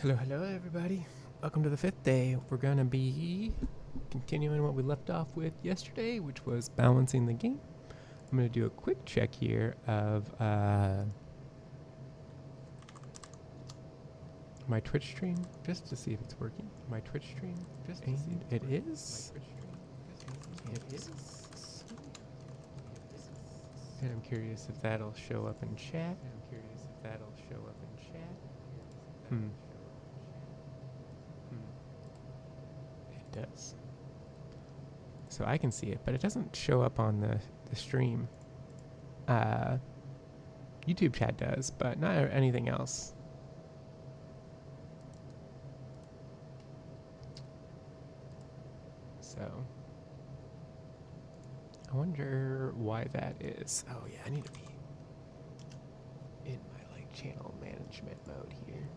Hello everybody. Welcome to the 5th day. We're gonna be continuing what we left off with yesterday, which was balancing the game. I'm gonna do a quick check here of my Twitch stream, just to see if it's working. My Twitch stream, just to see if it is. It is. And I'm curious if that'll show up in chat. It does. So I can see it, but it doesn't show up on the stream. YouTube chat does, but not anything else. So I wonder why that is. Oh yeah, I need to be in my channel management mode here.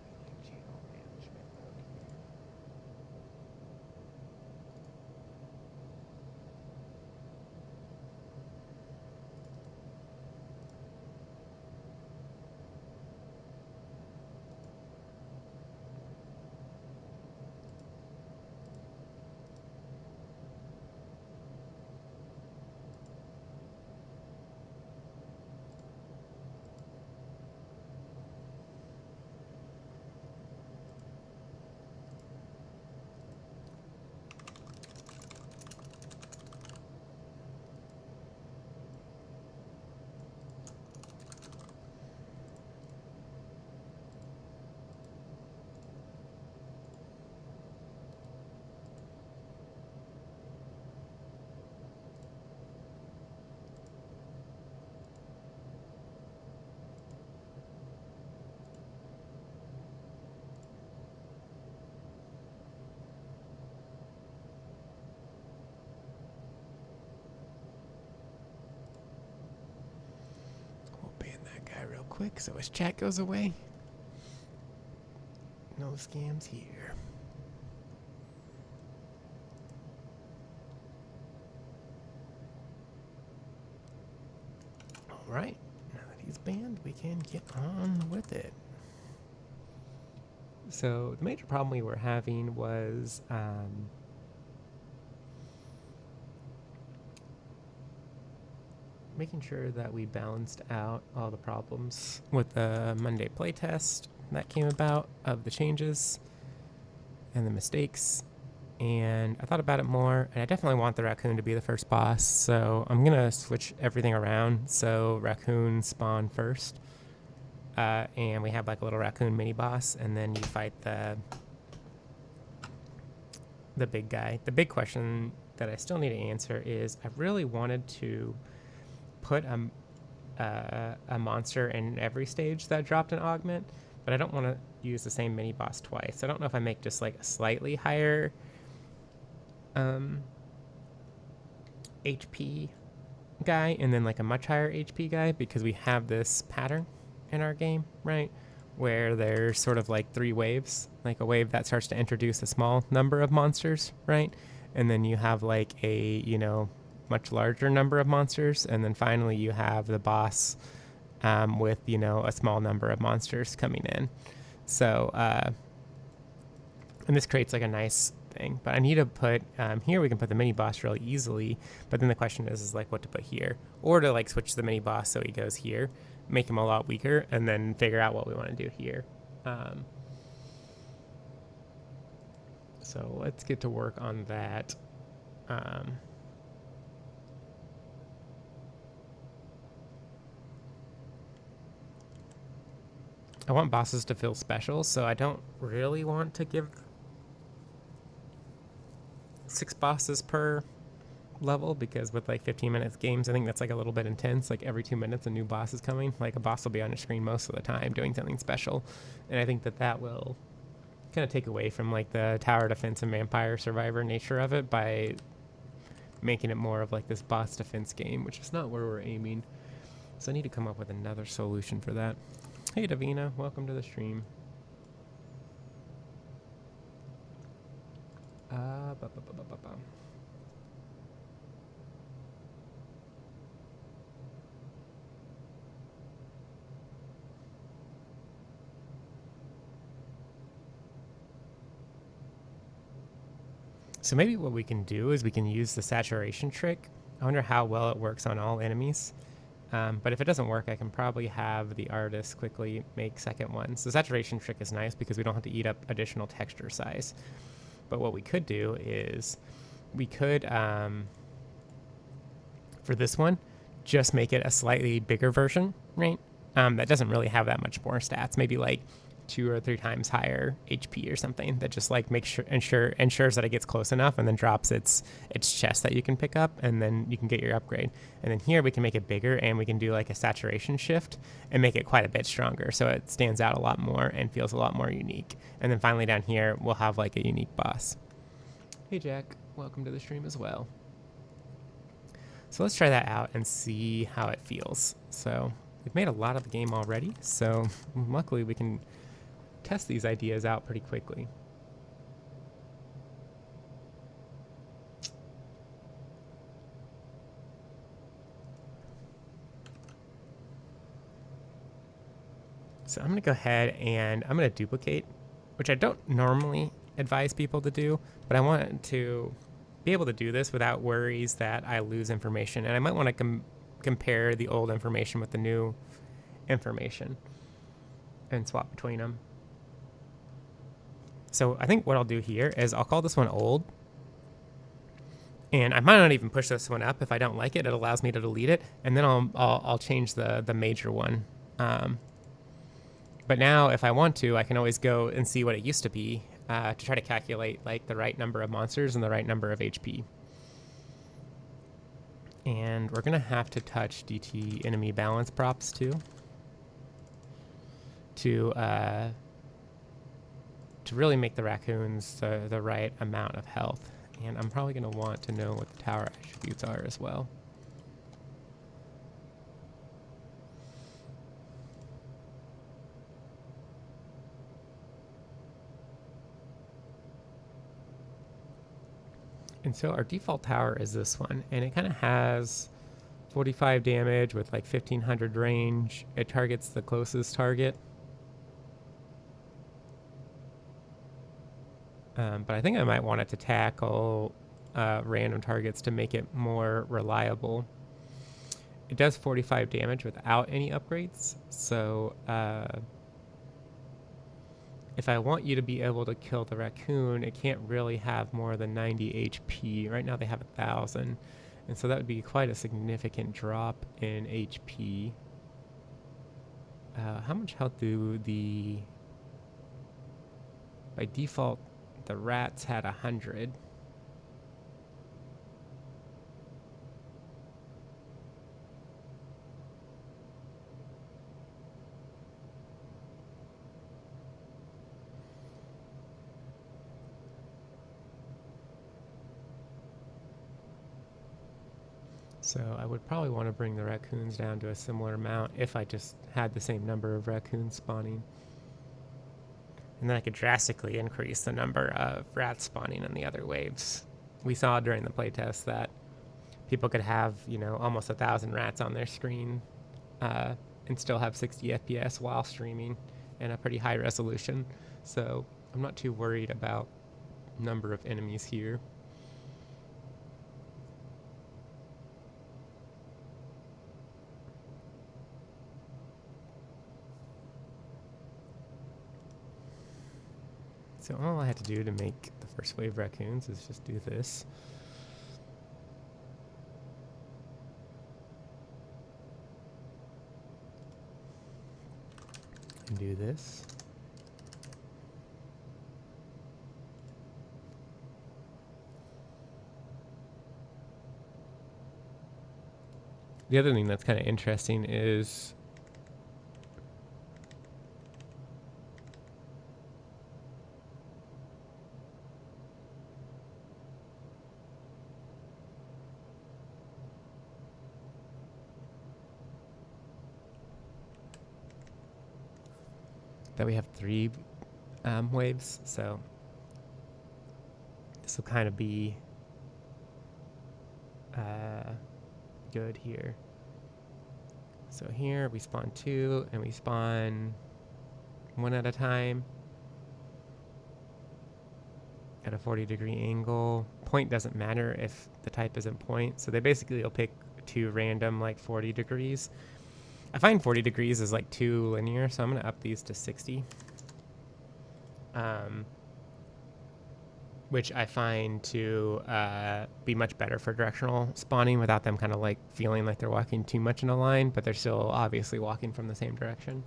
Real quick so his chat goes away. No scams here. Alright, now that he's banned, we can get on with it. So the major problem we were having was making sure that we balanced out all the problems with the Monday playtest that came about of the changes and the mistakes. And I thought about it more, and I definitely want the raccoon to be the first boss, so I'm gonna switch everything around so raccoon spawn first, and we have like a little raccoon mini boss, and then you fight the big guy. The big question that I still need to answer is I really wanted to put a monster in every stage that dropped an augment, but I don't want to use the same mini boss twice. I don't know if I make just like a slightly higher HP guy and then like a much higher HP guy, because we have this pattern in our game, right, where there's sort of like 3 waves, like a wave that starts to introduce a small number of monsters, right, and then you have like a, you know, much larger number of monsters, and then finally you have the boss with, you know, a small number of monsters coming in. So and this creates like a nice thing, but I need to put here we can put the mini boss really easily, but then the question is like what to put here, or to like switch the mini boss so he goes here, make him a lot weaker, and then figure out what we want to do here. So let's get to work on that. I want bosses to feel special, so I don't really want to give 6 bosses per level, because with like 15-minute games, I think that's like a little bit intense. Like every 2 minutes a new boss is coming. Like a boss will be on your screen most of the time doing something special, and I think that that will kind of take away from like the tower defense and vampire survivor nature of it by making it more of like this boss defense game, which is not where we're aiming. So I need to come up with another solution for that. Hey Davina, welcome to the stream. So maybe what we can do is we can use the saturation trick. I wonder how well it works on all enemies. But if it doesn't work, I can probably have the artist quickly make second ones. The saturation trick is nice because we don't have to eat up additional texture size. But what we could do is we could, for this one, just make it a slightly bigger version, right? That doesn't really have that much more stats, maybe like 2 or 3 times higher HP or something, that just like makes sure ensures that it gets close enough and then drops its chest that you can pick up, and then you can get your upgrade. And then here we can make it bigger, and we can do like a saturation shift and make it quite a bit stronger, so it stands out a lot more and feels a lot more unique. And then finally down here we'll have like a unique boss. Hey Jack, welcome to the stream as well. So let's try that out and see how it feels. So we've made a lot of the game already, so luckily we can test these ideas out pretty quickly. So I'm going to go ahead and I'm going to duplicate, which I don't normally advise people to do, but I want to be able to do this without worries that I lose information. And I might want to compare the old information with the new information and swap between them. So I think what I'll do here is I'll call this one old, and I might not even push this one up. If I don't like it, it allows me to delete it, and then I'll change the major one. But now if I want to, I can always go and see what it used to be to try to calculate like the right number of monsters and the right number of HP. And we're gonna have to touch DT enemy balance props too to really make the raccoons the right amount of health. And I'm probably going to want to know what the tower attributes are as well. And so our default tower is this one, and it kind of has 45 damage with like 1500 range. It targets the closest target. But I think I might want it to tackle random targets to make it more reliable. It does 45 damage without any upgrades, so if I want you to be able to kill the raccoon, it can't really have more than 90 HP. Right now they have 1,000, and so that would be quite a significant drop in HP. How much health do the... By default, the rats had 100. So I would probably want to bring the raccoons down to a similar amount if I just had the same number of raccoons spawning. And then I could drastically increase the number of rats spawning in the other waves. We saw during the playtest that people could have, you know, almost 1,000 rats on their screen and still have 60 FPS while streaming and a pretty high resolution. So I'm not too worried about number of enemies here. So all I had to do to make the first wave raccoons is just do this. And do this. The other thing that's kind of interesting is that we have 3 waves, so this will kind of be good here. So here we spawn 2 and we spawn 1 at a time, at a 40-degree angle. Point doesn't matter if the type isn't point. So they basically will pick two random like 40 degrees. I find 40 degrees is like too linear, so I'm going to up these to 60. Which I find to be much better for directional spawning without them kind of like feeling like they're walking too much in a line, but they're still obviously walking from the same direction.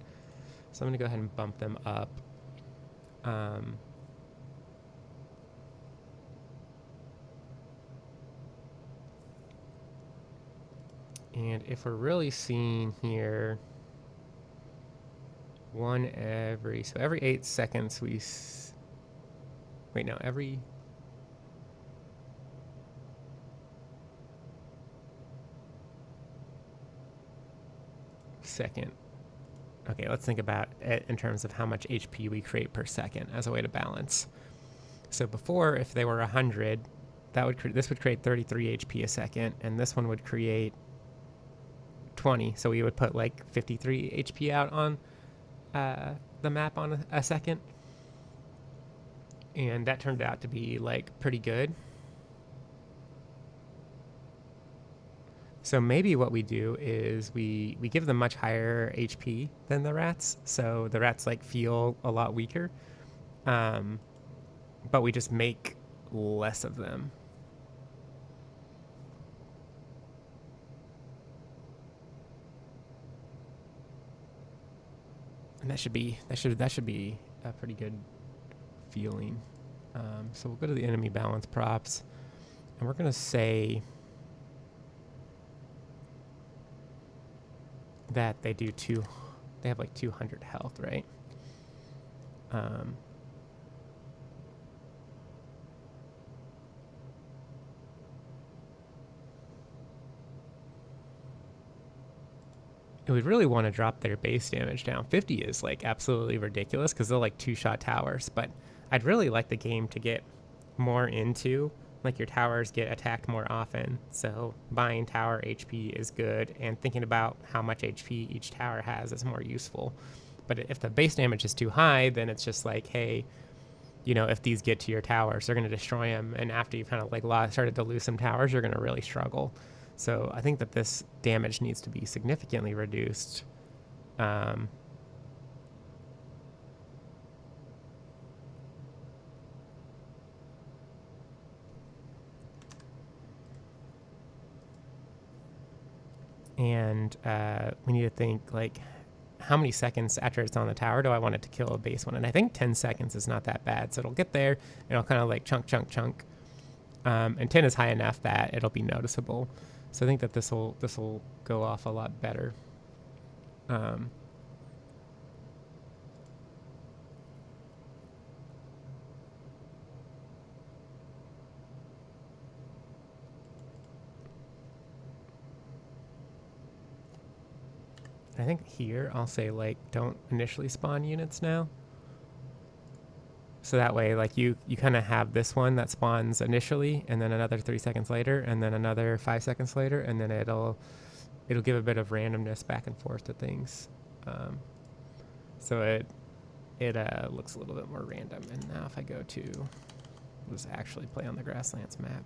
So I'm going to go ahead and bump them up. And if we're really seeing here, every 8 seconds every second. Okay, let's think about it in terms of how much HP we create per second as a way to balance. So before, if they were 100, this would create 33 HP a second, and this one would create 20. So we would put like 53 HP out on the map on a second, and that turned out to be like pretty good. So maybe what we do is we give them much higher HP than the rats, so the rats like feel a lot weaker, but we just make less of them. And that should be a pretty good feeling. So we'll go to the enemy balance props, and we're gonna say that they have like 200 health, right? And we'd really want to drop their base damage down. 50 is like absolutely ridiculous because they're like 2-shot towers, but I'd really like the game to get more into like your towers get attacked more often. So buying tower HP is good, and thinking about how much HP each tower has is more useful. But if the base damage is too high, then it's just like, hey, you know, if these get to your towers, they're going to destroy them. And after you've kind of like started to lose some towers, you're going to really struggle. So I think that this damage needs to be significantly reduced. And we need to think like, how many seconds after it's on the tower do I want it to kill a base one? And I think 10 seconds is not that bad. So it'll get there and it'll kind of like chunk. And 10 is high enough that it'll be noticeable. So I think that this will go off a lot better. I think here I'll say like don't initially spawn units now. So that way like you kind of have this one that spawns initially, and then another 3 seconds later, and then another 5 seconds later, and then it'll give a bit of randomness back and forth to things. So it looks a little bit more random. And now if I go to, let's actually play on the Grasslands map.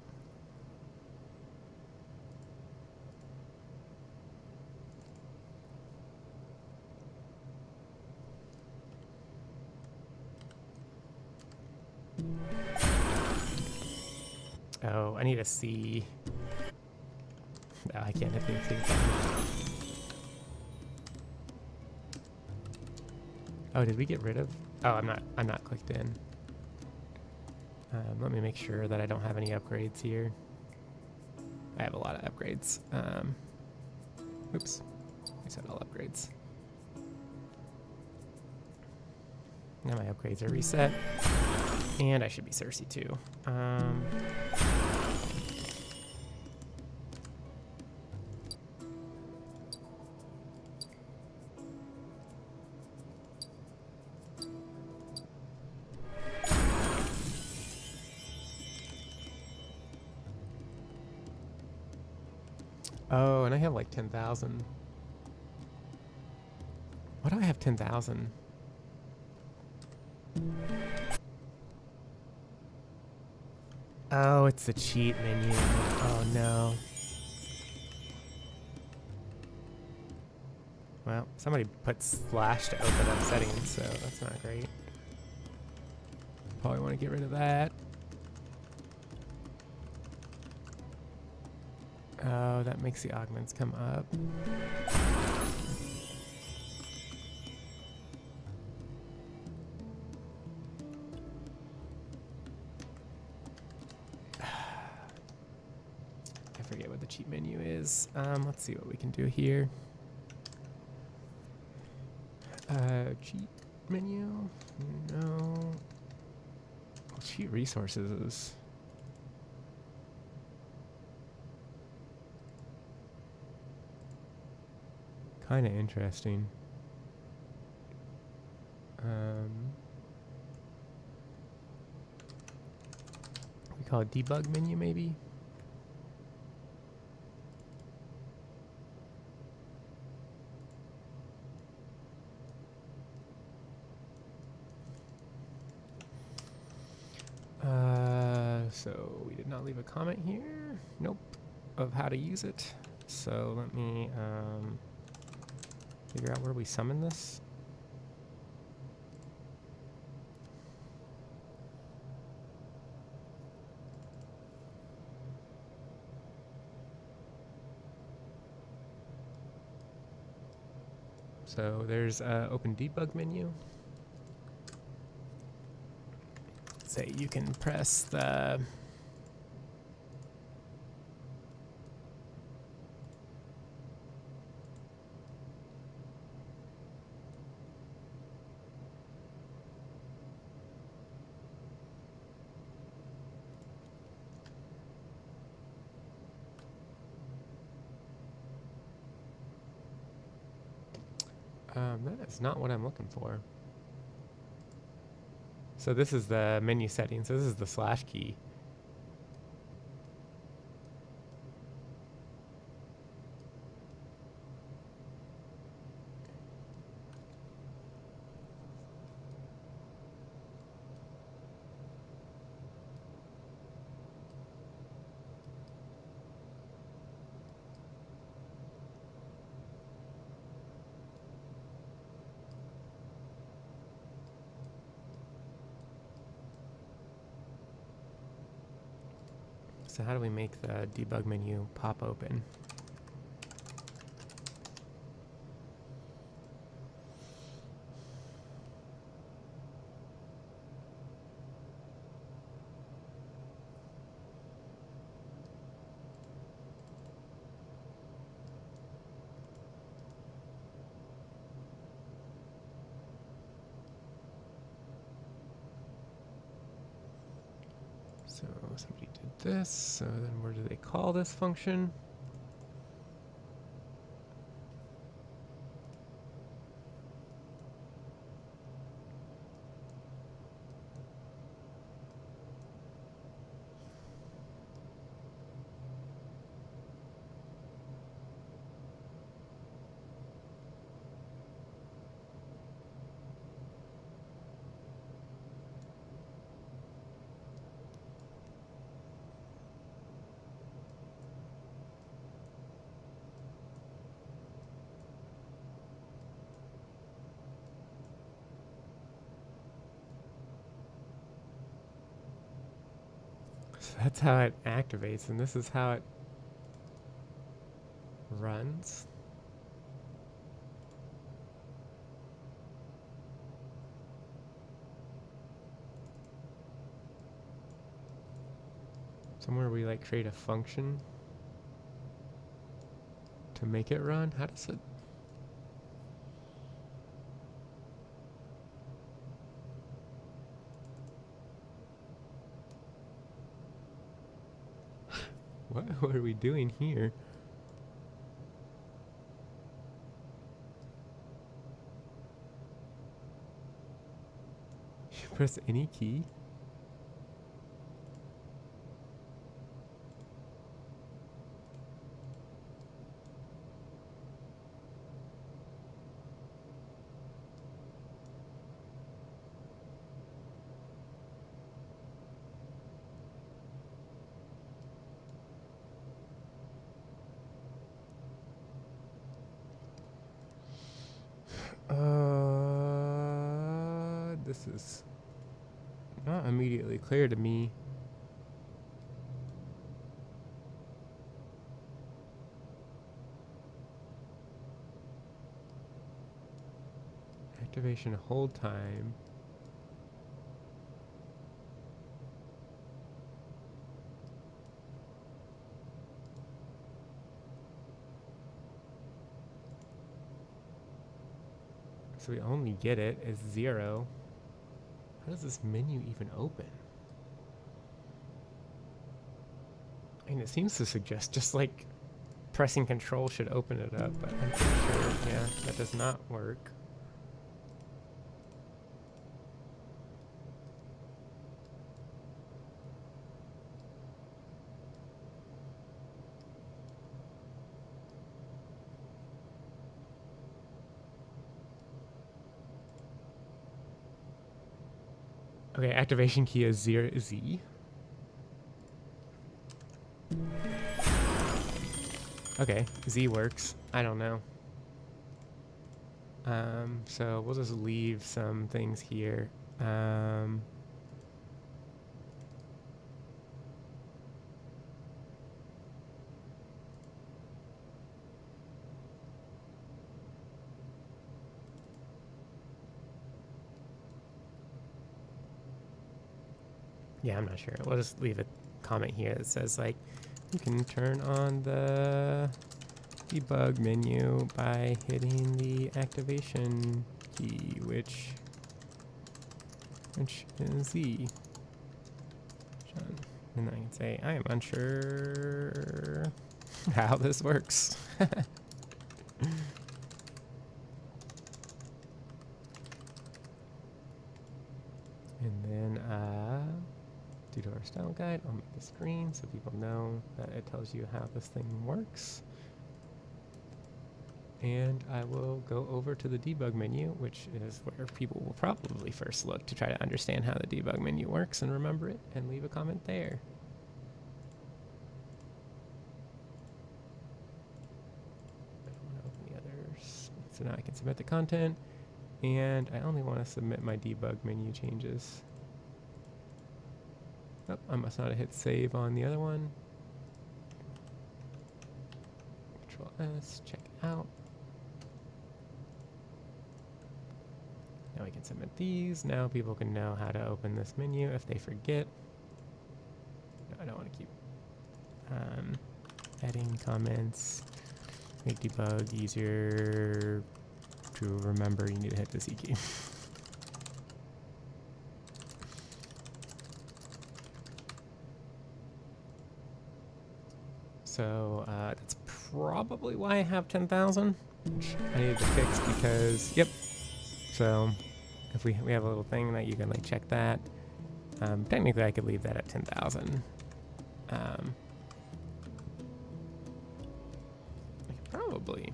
Oh, I need to see. Oh, I can't hit the Oh, did we get rid of? Oh, I'm not clicked in. Let me make sure that I don't have any upgrades here. I have a lot of upgrades. Oops, I said all upgrades. Now my upgrades are reset. And I should be Cersei too. Oh, and I have like 10,000. Why do I have 10,000? Oh, it's the cheat menu. Oh no. Well, somebody put slash to open up settings, so that's not great. Probably want to get rid of that. Oh, that makes the augments come up. I forget what the cheat menu is. Let's see what we can do here. Cheat menu? No. Well, cheat resources is... kind of interesting. We call it debug menu, maybe? So we did not leave a comment here. Nope. Of how to use it. So let me figure out where we summon this. So there's open debug menu. Say you can press the that is not what I'm looking for. So this is the menu settings. So this is the slash key. So how do we make the debug menu pop open? So somebody did this, so then where do they call this function? So that's how it activates, and this is how it runs. Somewhere we like create a function to make it run. How does it? What are we doing here? You press any key? this is not immediately clear to me. Activation hold time. So we only get it as 0. How does this menu even open? I mean, it seems to suggest just like pressing control should open it up, but I'm pretty sure, yeah, that does not work. Okay, activation key is 0Z. Okay, Z works. I don't know. So we'll just leave some things here. Yeah, I'm not sure. We'll just leave a comment here that says, like, you can turn on the debug menu by hitting the activation key, which is Z. And I can say, I am unsure how this works. And then, due to our style guide, I'll make the screen so people know that it tells you how this thing works. And I will go over to the debug menu, which is where people will probably first look to try to understand how the debug menu works and remember it, and leave a comment there. I want to open the others. So now I can submit the content, and I only want to submit my debug menu changes. Oh, I must not have hit save on the other one. Control S, check out. Now we can submit these. Now people can know how to open this menu if they forget. No, I don't want to keep adding comments. Make debug easier to remember. You need to hit the C key. So that's probably why I have 10,000, which I needed to fix because, yep. So if we have a little thing that you can like check that. Technically I could leave that at 10,000. I could probably,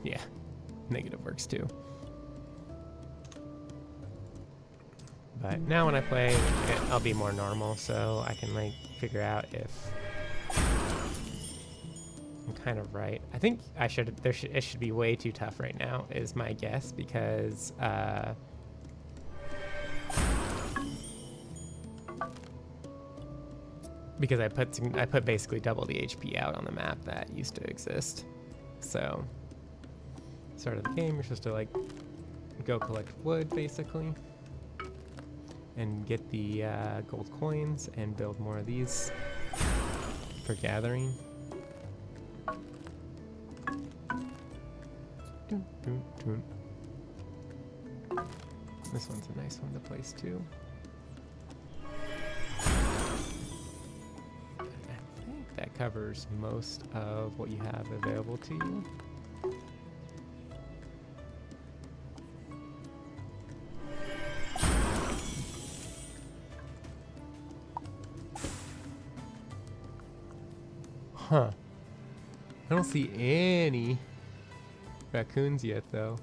yeah, negative works too. But now when I play, I'll be more normal, so I can like figure out if I'm kind of right. I think I should. It should be way too tough right now, is my guess, because I put basically double the HP out on the map that used to exist. So, start of the game, you're supposed to like go collect wood basically, and get the gold coins and build more of these for gathering. This one's a nice one to place too. I think that covers most of what you have available to you. Huh. I don't see any raccoons yet, though.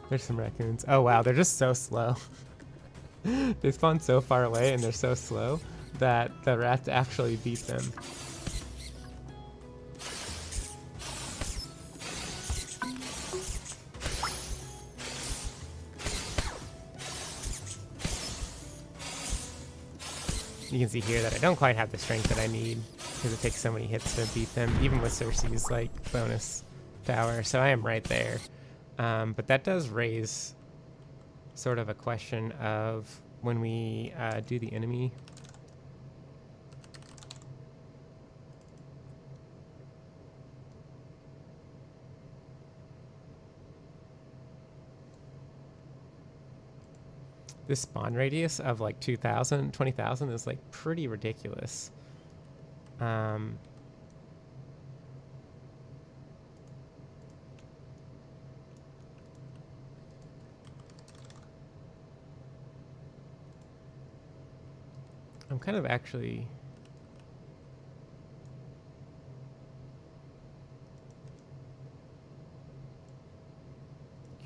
There's some raccoons. Oh wow, they're just so slow. They spawn so far away and they're so slow. that the rats actually beat them. You can see here that I don't quite have the strength that I need because it takes so many hits to beat them, even with Cersei's like bonus tower. So I am right there. But that does raise sort of a question of when we do the enemy. This spawn radius of like 2,000, 20,000 is like pretty ridiculous. I'm kind of actually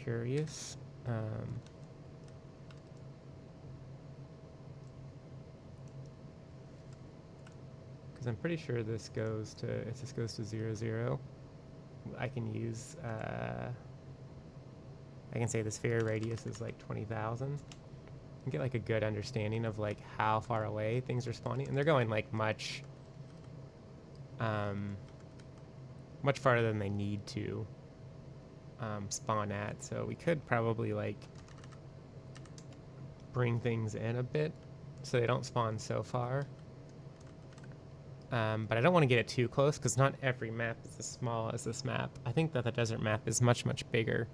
curious. Because I'm pretty sure this goes to, if this goes to 0, 0, I can use, I can say the sphere radius is like 20,000. And get like a good understanding of like how far away things are spawning. And they're going like much farther than they need to spawn at. So we could probably like bring things in a bit so they don't spawn so far. But I don't want to get it too close because not every map is as small as this map. I think that the desert map is much, much bigger.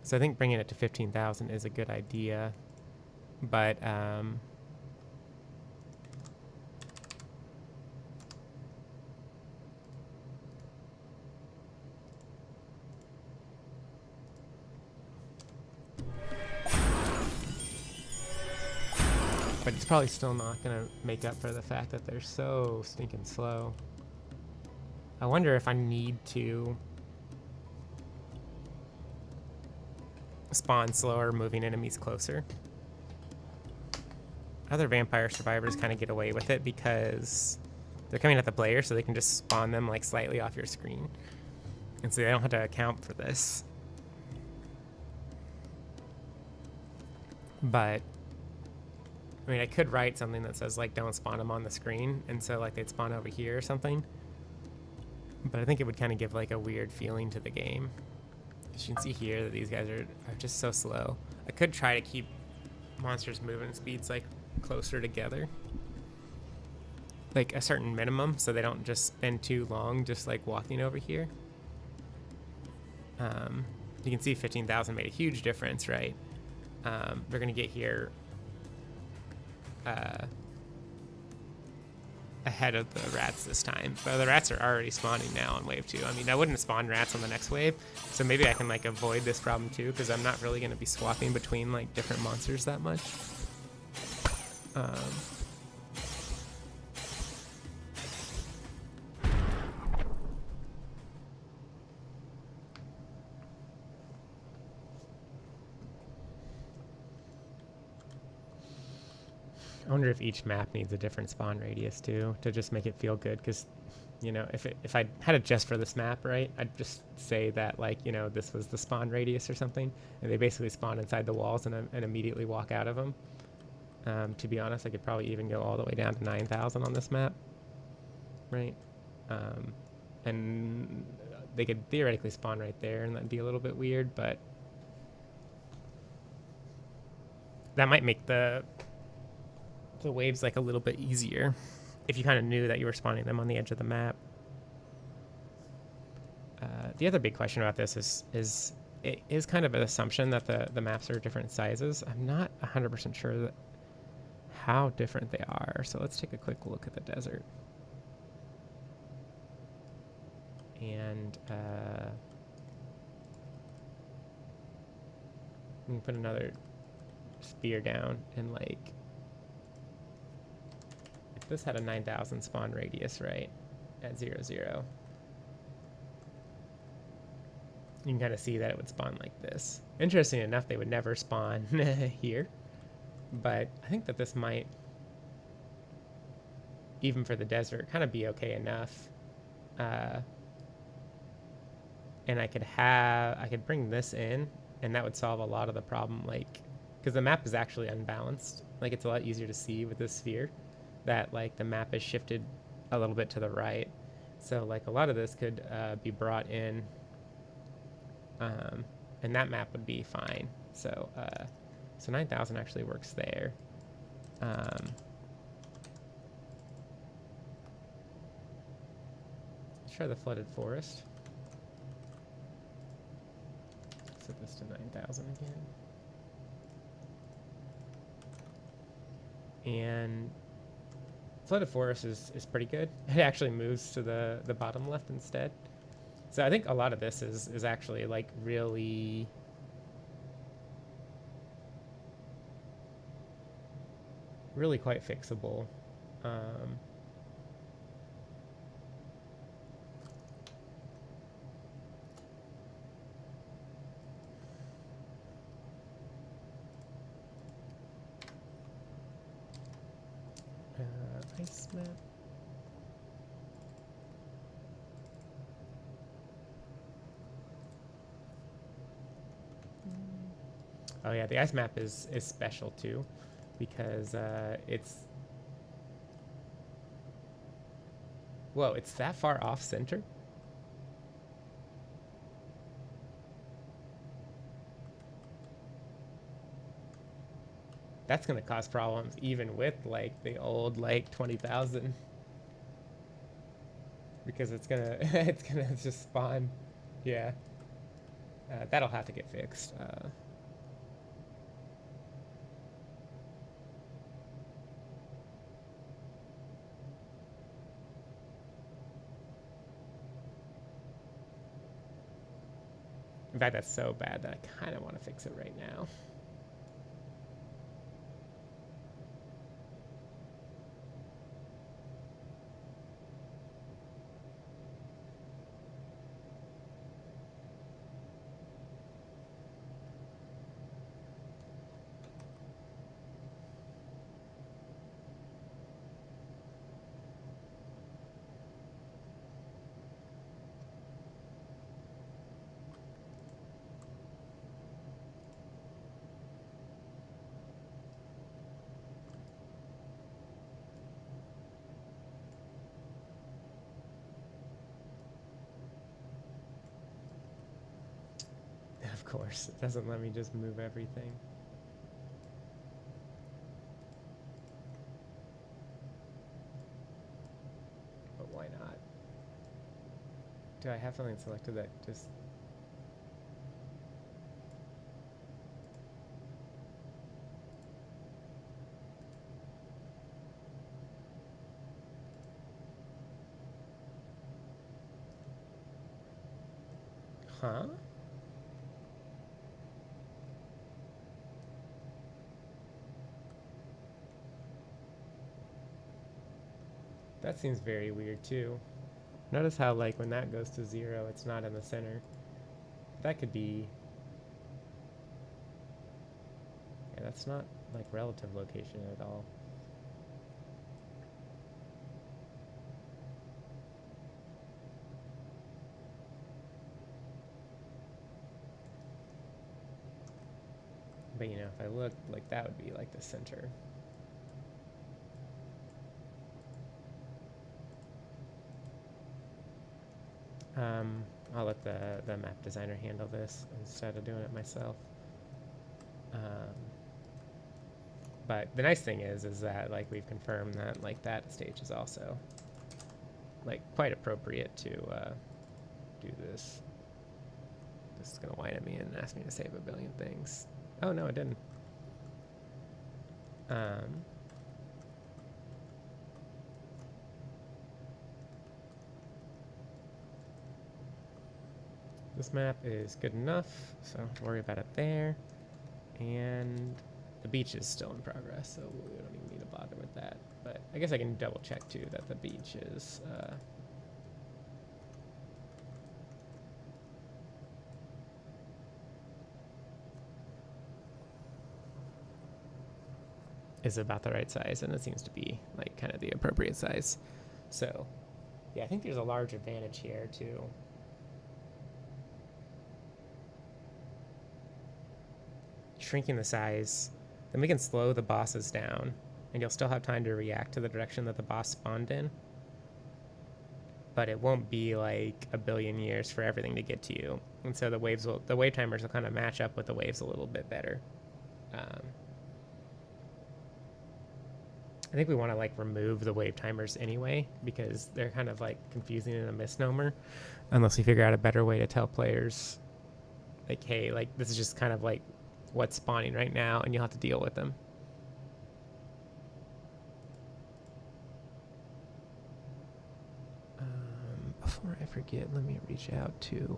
So I think bringing it to 15,000 is a good idea. But it's probably still not going to make up for the fact that they're so stinking slow. I wonder if I need to spawn slower, moving enemies closer. Other vampire survivors kind of get away with it because they're coming at the player, so they can just spawn them like slightly off your screen. And so they don't have to account for this. But I mean, I could write something that says like don't spawn them on the screen, and so like they'd spawn over here or something. But I think it would kind of give like a weird feeling to the game. You can see here that these guys are just so slow. I could try to keep monsters' movement speeds like closer together, like a certain minimum, so they don't just spend too long just like walking over here. You can see 15,000 made a huge difference, right? They're gonna get here ahead of the rats this time. But the rats are already spawning now on wave 2. I mean, I wouldn't spawn rats on the next wave, so maybe I can like avoid this problem too, because I'm not really going to be swapping between like different monsters that much. I wonder if each map needs a different spawn radius too, to just make it feel good, because, you know, if I had it just for this map, right, I'd just say that, like, you know, this was the spawn radius or something, and they basically spawn inside the walls and immediately walk out of them. To be honest, I could probably even go all the way down to 9,000 on this map, right? And they could theoretically spawn right there, and that'd be a little bit weird, but that might make the waves like a little bit easier if you kind of knew that you were spawning them on the edge of the map. The other big question about this is it is kind of an assumption that the maps are different sizes. I'm not 100% sure that how different they are. So let's take a quick look at the desert. And we can put another spear down and like, this had a 9,000 spawn radius, right, at 0, 0. You can kind of see that it would spawn like this. Interesting enough, they would never spawn here. But I think that this might, even for the desert, kind of be okay enough. Uh, and I could bring this in, and that would solve a lot of the problem. Like, because the map is actually unbalanced. Like, it's a lot easier to see with this sphere that like the map is shifted a little bit to the right. So like a lot of this could be brought in, um, and that map would be fine. So so 9,000 actually works there. Let's try the flooded forest. Set this to 9,000 again. And flooded forest is pretty good. It actually moves to the bottom left instead. So I think a lot of this is actually like really quite fixable. Ice map. Oh yeah, the ice map is special too, because it's, whoa, it's that far off center. That's gonna cause problems even with like the old like 20,000, because it's gonna it's gonna just spawn. Yeah, that'll have to get fixed. In fact, that's so bad that I kind of want to fix it right now. Of course, it doesn't let me just move everything. But why not? Do I have something selected that just... Huh? That seems very weird too. Notice how like when that goes to 0, it's not in the center. That could be... Yeah, that's not like relative location at all. But you know, if I look, like that would be like the center. I'll let the map designer handle this instead of doing it myself. But the nice thing is that like we've confirmed that like that stage is also like quite appropriate to do this. This is gonna whine at me and ask me to save a billion things. Oh no, it didn't. This map is good enough, so don't worry about it there. And the beach is still in progress, so we don't even need to bother with that. But I guess I can double check too that the beach is is about the right size, and it seems to be like kind of the appropriate size. So yeah, I think there's a large advantage here to shrinking the size. Then we can slow the bosses down, and you'll still have time to react to the direction that the boss spawned in. But it won't be like a billion years for everything to get to you, and so the wave timers will kind of match up with the waves a little bit better. I think we want to like remove the wave timers anyway, because they're kind of like confusing and a misnomer, unless we figure out a better way to tell players like, hey, like this is just kind of like what's spawning right now, and you'll have to deal with them. Before I forget, let me reach out to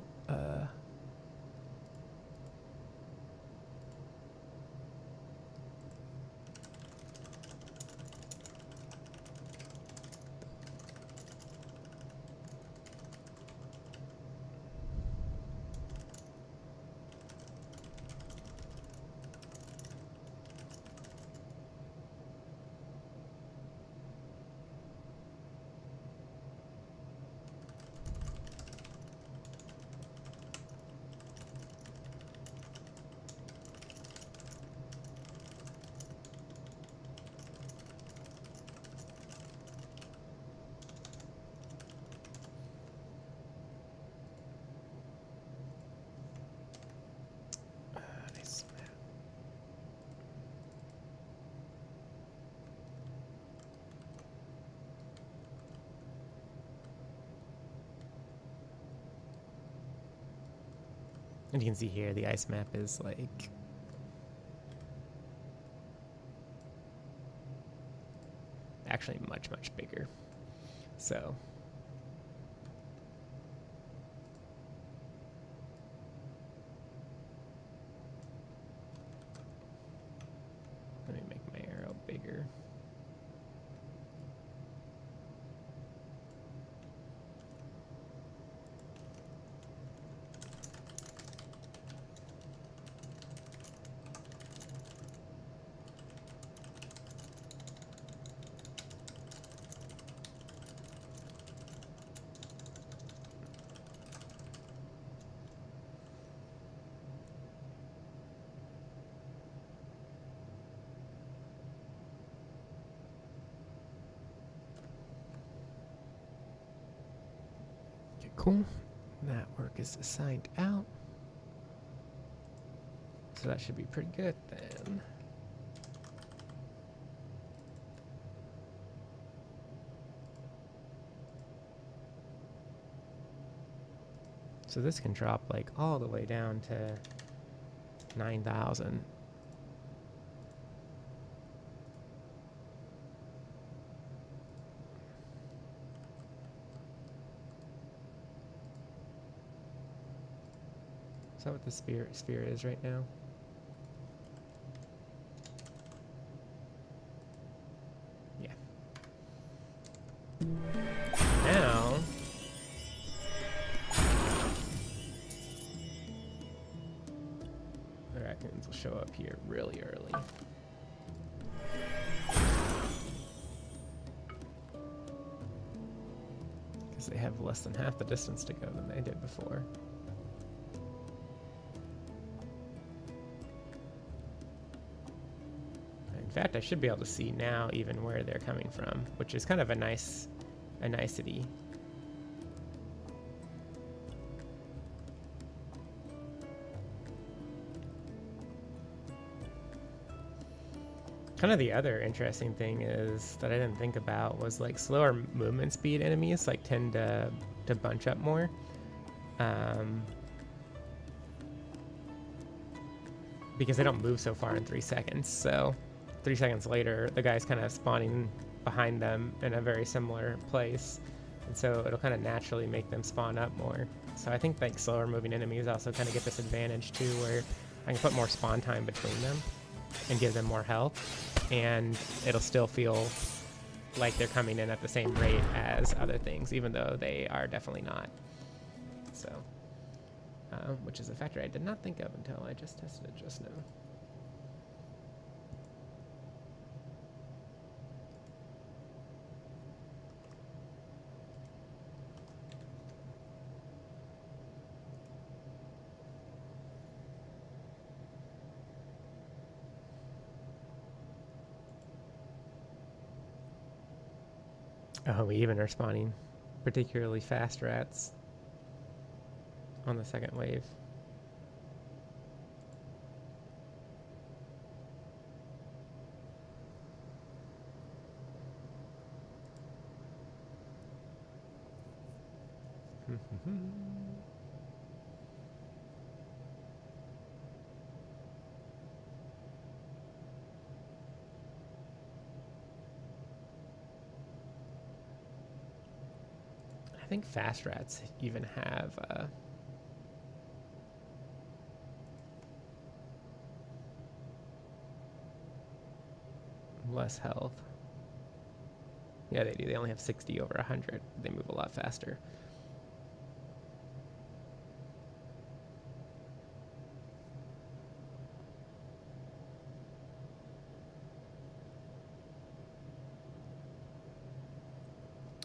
and you can see here the ice map is like actually much bigger. So let me make my arrow bigger. Cool. That work is assigned out. So that should be pretty good then. So this can drop like all the way down to 9,000. Is that what the sphere is right now? Yeah. Now the raccoons will show up here really early. Because they have less than half the distance to go than they did before. In fact, I should be able to see now even where they're coming from, which is kind of a nicety. Kind of the other interesting thing is that I didn't think about was like slower movement speed enemies like tend to bunch up more. Because they don't move so far in 3 seconds. So 3 seconds later, the guy's kind of spawning behind them in a very similar place. And so it'll kind of naturally make them spawn up more. So I think like slower moving enemies also kind of get this advantage too, where I can put more spawn time between them and give them more health. And it'll still feel like they're coming in at the same rate as other things, even though they are definitely not. So, which is a factor I did not think of until I just tested it just now. Oh, we even are spawning particularly fast rats on the second wave. I think fast rats even have less health. Yeah, they do. They only have 60 over 100. They move a lot faster.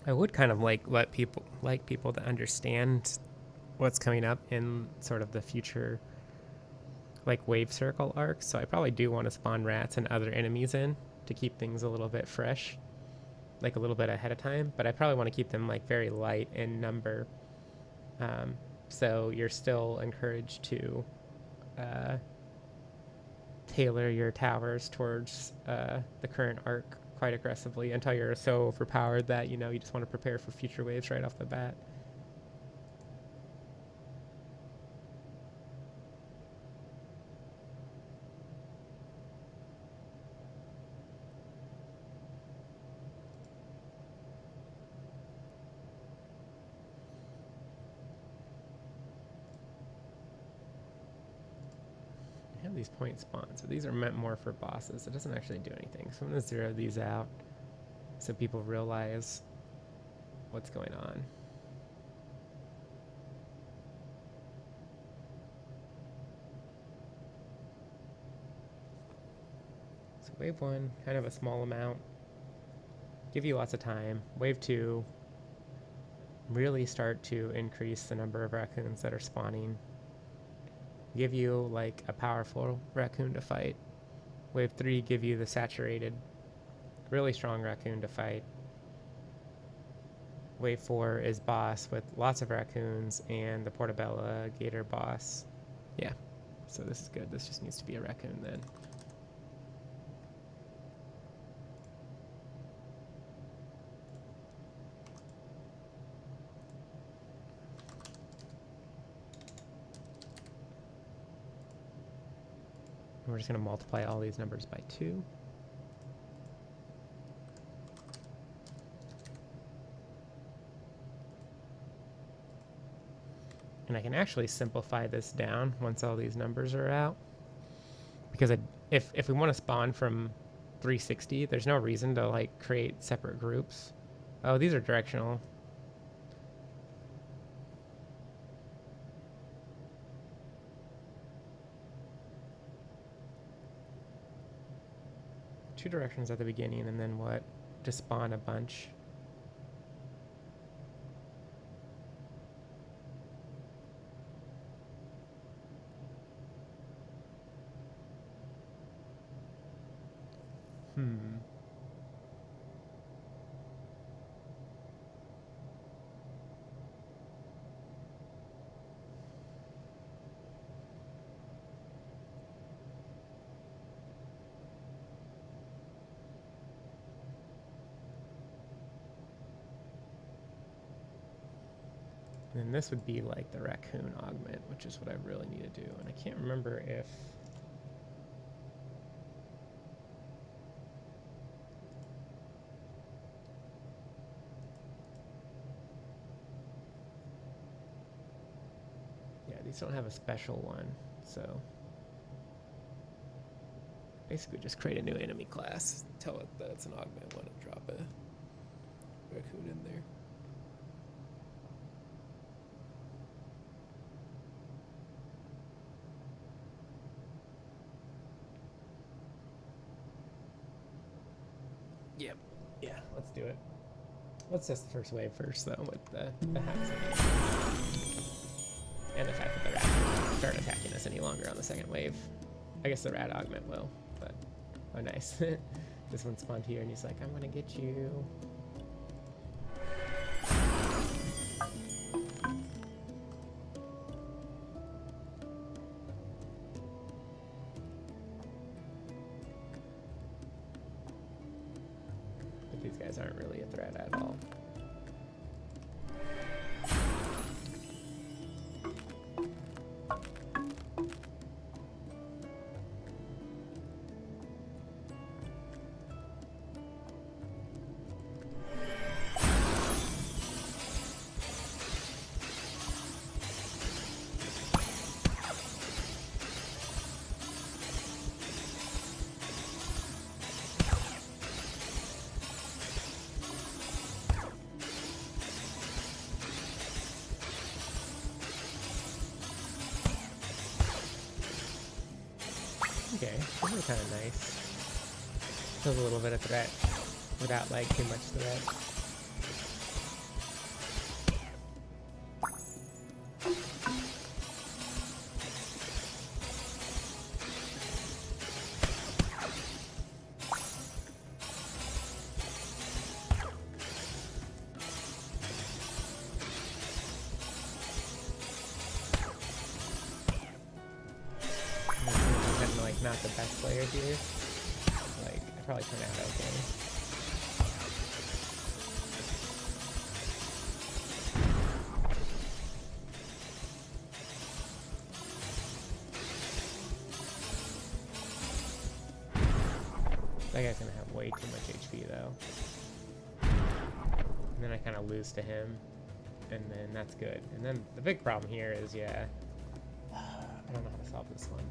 I would kind of let people to understand what's coming up in sort of the future like wave circle arcs. So I probably do want to spawn rats and other enemies in to keep things a little bit fresh, like a little bit ahead of time. But I probably want to keep them like very light in number. So you're still encouraged to tailor your towers towards the current arc quite aggressively until you're so overpowered that you just want to prepare for future waves right off the bat. I have these point spawns, so these are meant more for bosses. It doesn't actually do anything, so I'm going to zero these out so people realize what's going on. So wave 1, kind of a small amount, give you lots of time. Wave 2, really start to increase the number of raccoons that are spawning. Give you like a powerful raccoon to fight. Wave 3, give you the saturated, really strong raccoon to fight. Wave 4 is boss with lots of raccoons and the Portobello Gator boss. Yeah, so this is good. This just needs to be a raccoon then. We're just going to multiply all these numbers by 2. And I can actually simplify this down once all these numbers are out. Because if we want to spawn from 360, there's no reason to like create separate groups. Oh, these are directional. Two directions at the beginning, and then what? Just spawn a bunch. And this would be like the raccoon augment, which is what I really need to do. And I can't remember if... Yeah, these don't have a special one, so... Basically just create a new enemy class. Tell it that it's an augment one and drop a raccoon in there. Yep. Yeah, let's do it. Let's test the first wave first, though, with the hacks. And the fact that the rats won't start attacking us any longer on the second wave. I guess the rat augment will, but... Oh, nice. This one spawned here, and he's like, I'm gonna get you. These guys aren't really a threat at all. Okay, this is kind of nice. Feels a little bit of threat without like too much threat. Not the best player here. Like, I probably turned out okay. That guy's gonna have way too much HP though. And then I kind of lose to him. And then that's good. And then the big problem here is, yeah, I don't know how to solve this one.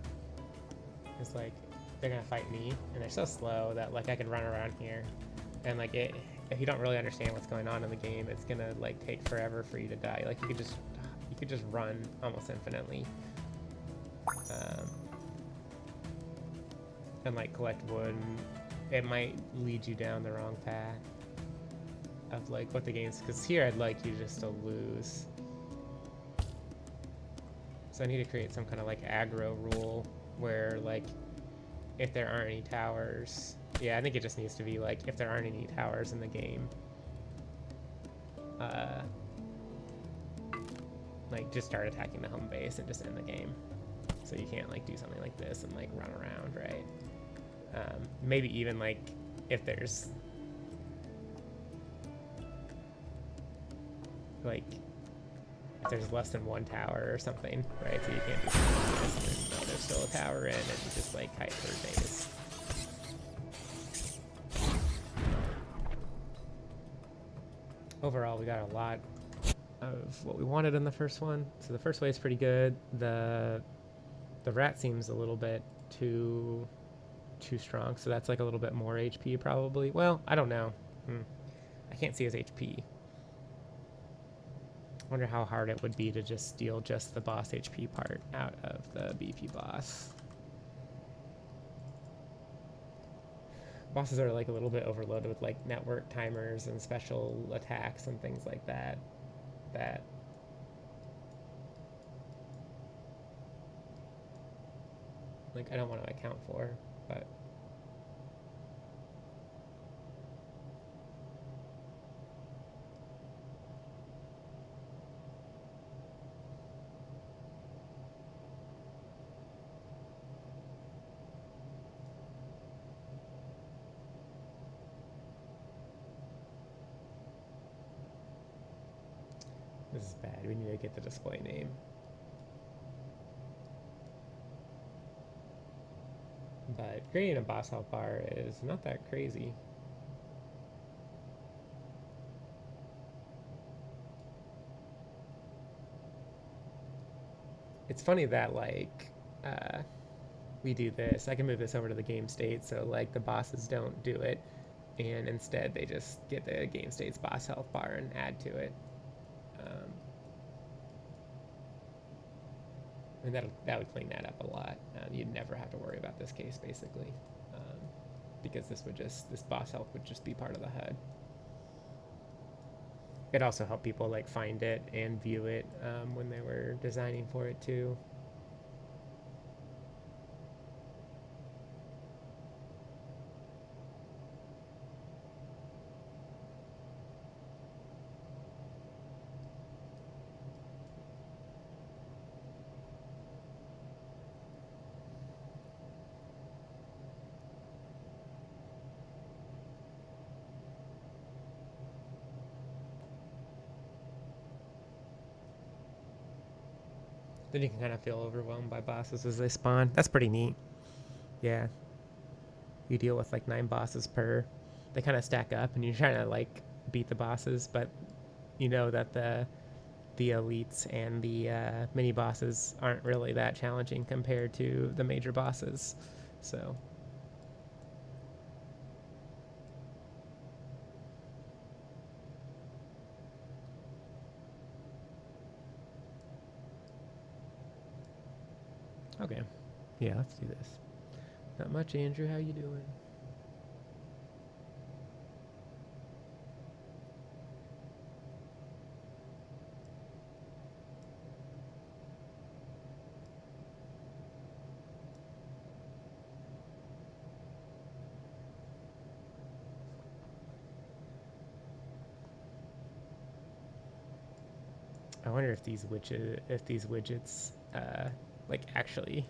It's like they're gonna fight me and they're so slow that like I can run around here and like if you don't really understand what's going on in the game, it's gonna like take forever for you to die. Like you could just run almost infinitely and like collect wood, and it might lead you down the wrong path of like what the game's, because here I'd like you just to lose. So I need to create some kind of like aggro rule where like if there aren't any towers, yeah, I think it just needs to be like if there aren't any towers in the game, like just start attacking the home base and just end the game. So you can't like do something like this and like run around, right? Maybe even like if there's like if there's less than one tower or something, right? So you can't do something like this, and no, there's still a tower in, and you just like kite for days. Overall, we got a lot of what we wanted in the first one. So the first wave is pretty good. The rat seems a little bit too strong, so that's like a little bit more HP probably. Well, I don't know. I can't see his HP. Wonder how hard it would be to just steal just the boss HP part out of the BP boss. Bosses are like a little bit overloaded with like network timers and special attacks and things like that. Like I don't want to account for, but this is bad. We need to get the display name. But creating a boss health bar is not that crazy. It's funny that like we do this. I can move this over to the game state so like the bosses don't do it, and instead they just get the game state's boss health bar and add to it. And that would clean that up a lot. You'd never have to worry about this case basically, because this boss health would just be part of the HUD. It also helped people like find it and view it when they were designing for it too. Then you can kind of feel overwhelmed by bosses as they spawn. That's pretty neat. Yeah. You deal with like 9 bosses per. They kind of stack up, and you're trying to like beat the bosses, but you know that the elites and the mini bosses aren't really that challenging compared to the major bosses. So okay, yeah, let's do this. Not much, Andrew. How you doing? I wonder if these widgets, like actually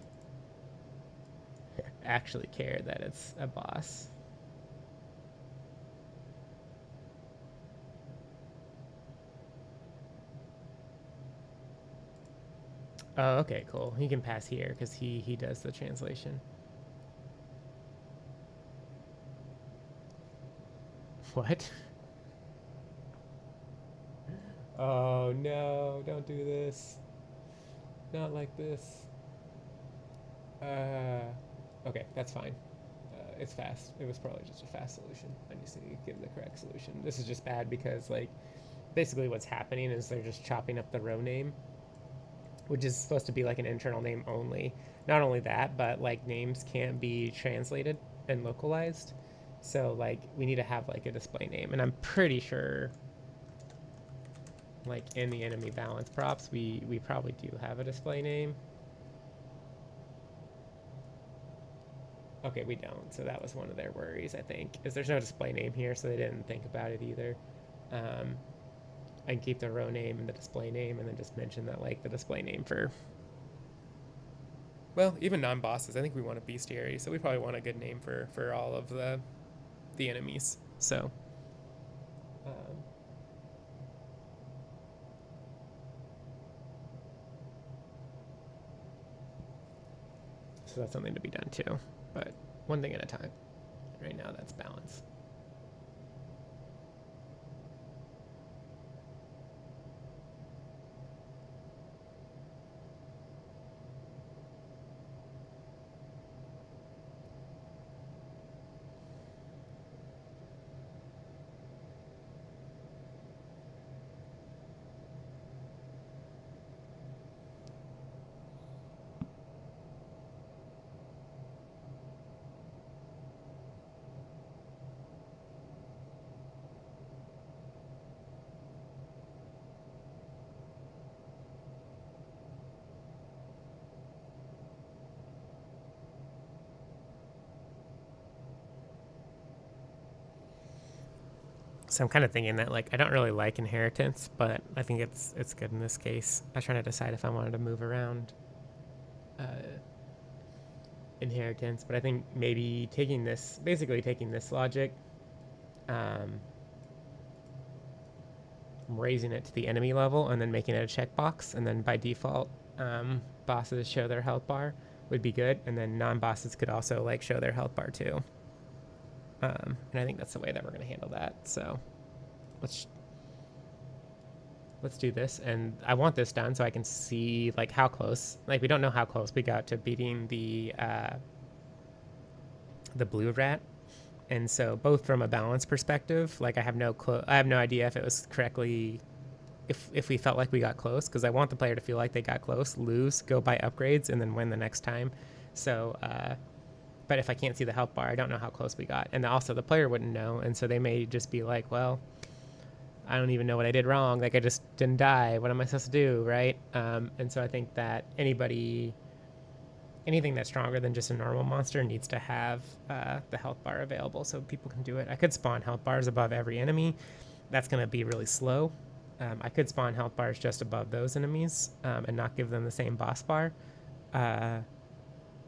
care that it's a boss. Oh, okay, cool. He can pass here because he does the translation. What? Oh no! Don't do this. Not like this. Okay, that's fine. It's fast. It was probably just a fast solution. I just need to give the correct solution. This is just bad because like basically what's happening is they're just chopping up the row name, which is supposed to be like an internal name only. Not only that, but like names can't be translated and localized. So like we need to have like a display name, and I'm pretty sure like in the enemy balance props we probably do have a display name. Okay, we don't. So that was one of their worries, I think, is there's no display name here, so they didn't think about it either. Um, I can keep the row name and the display name, and then just mention that like the display name for, well, even non-bosses. I think we want a bestiary, so we probably want a good name for all of the enemies. Um, so that's something to be done too, but one thing at a time. Right now, that's balance. So I'm kind of thinking that like I don't really like inheritance, but I think it's good in this case. I was trying to decide if I wanted to move around uh, inheritance, but I think maybe basically taking this logic, um, raising it to the enemy level, and then making it a checkbox, and then by default, bosses show their health bar would be good, and then non-bosses could also like show their health bar too. And I think that's the way that we're going to handle that. So let's let's do this, and I want this done so I can see like how close. Like we don't know how close we got to beating the blue rat, and so both from a balance perspective, like I have no idea if it was correctly, if we felt like we got close, because I want the player to feel like they got close, lose, go buy upgrades, and then win the next time. So but if I can't see the health bar, I don't know how close we got, and also the player wouldn't know, and so they may just be like, well, I don't even know what I did wrong, like I just didn't die, what am I supposed to do, right? And so I think that anything that's stronger than just a normal monster needs to have the health bar available so people can do it. I could spawn health bars above every enemy. That's going to be really slow. I could spawn health bars just above those enemies and not give them the same boss bar.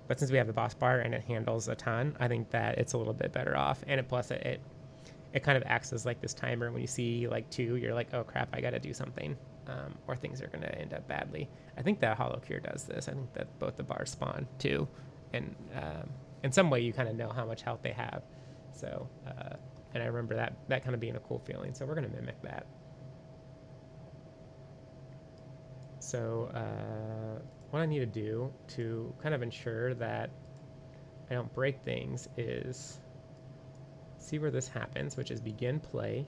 But since we have the boss bar and it handles a ton, I think that it's a little bit better off. And it kind of acts as like this timer. When you see like 2, you're like, oh crap, I got to do something. or things are going to end up badly. I think that Hollow Cure does this. I think that both the bars spawn too, and in some way you kind of know how much health they have. So, and I remember that kind of being a cool feeling. So we're going to mimic that. So what I need to do to kind of ensure that I don't break things is see where this happens, which is begin play.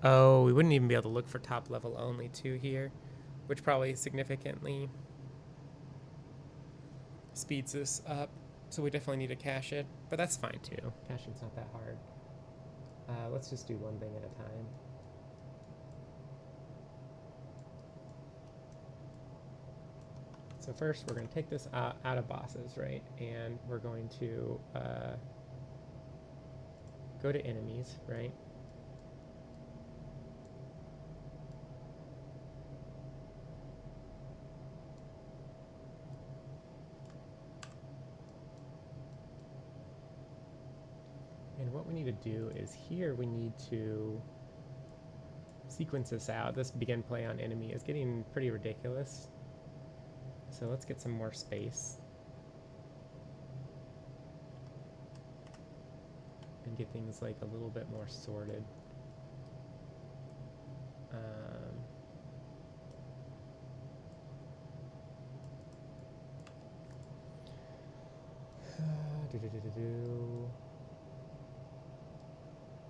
Oh, we wouldn't even be able to look for top level only too here, which probably significantly speeds this up. So we definitely need to cache it, but that's fine too. Caching's not that hard. Let's just do one thing at a time. So first we're going to take this out of bosses, right? And we're going to go to enemies, right? And what we need to do is here we need to sequence this out. This begin play on enemy is getting pretty ridiculous. So let's get some more space. And get things like a little bit more sorted.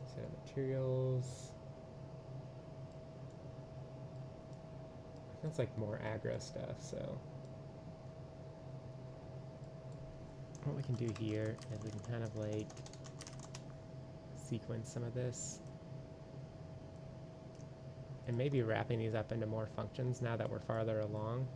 Set of materials. That's like more aggro stuff, so what we can do here is we can kind of like sequence some of this and maybe wrapping these up into more functions now that we're farther along.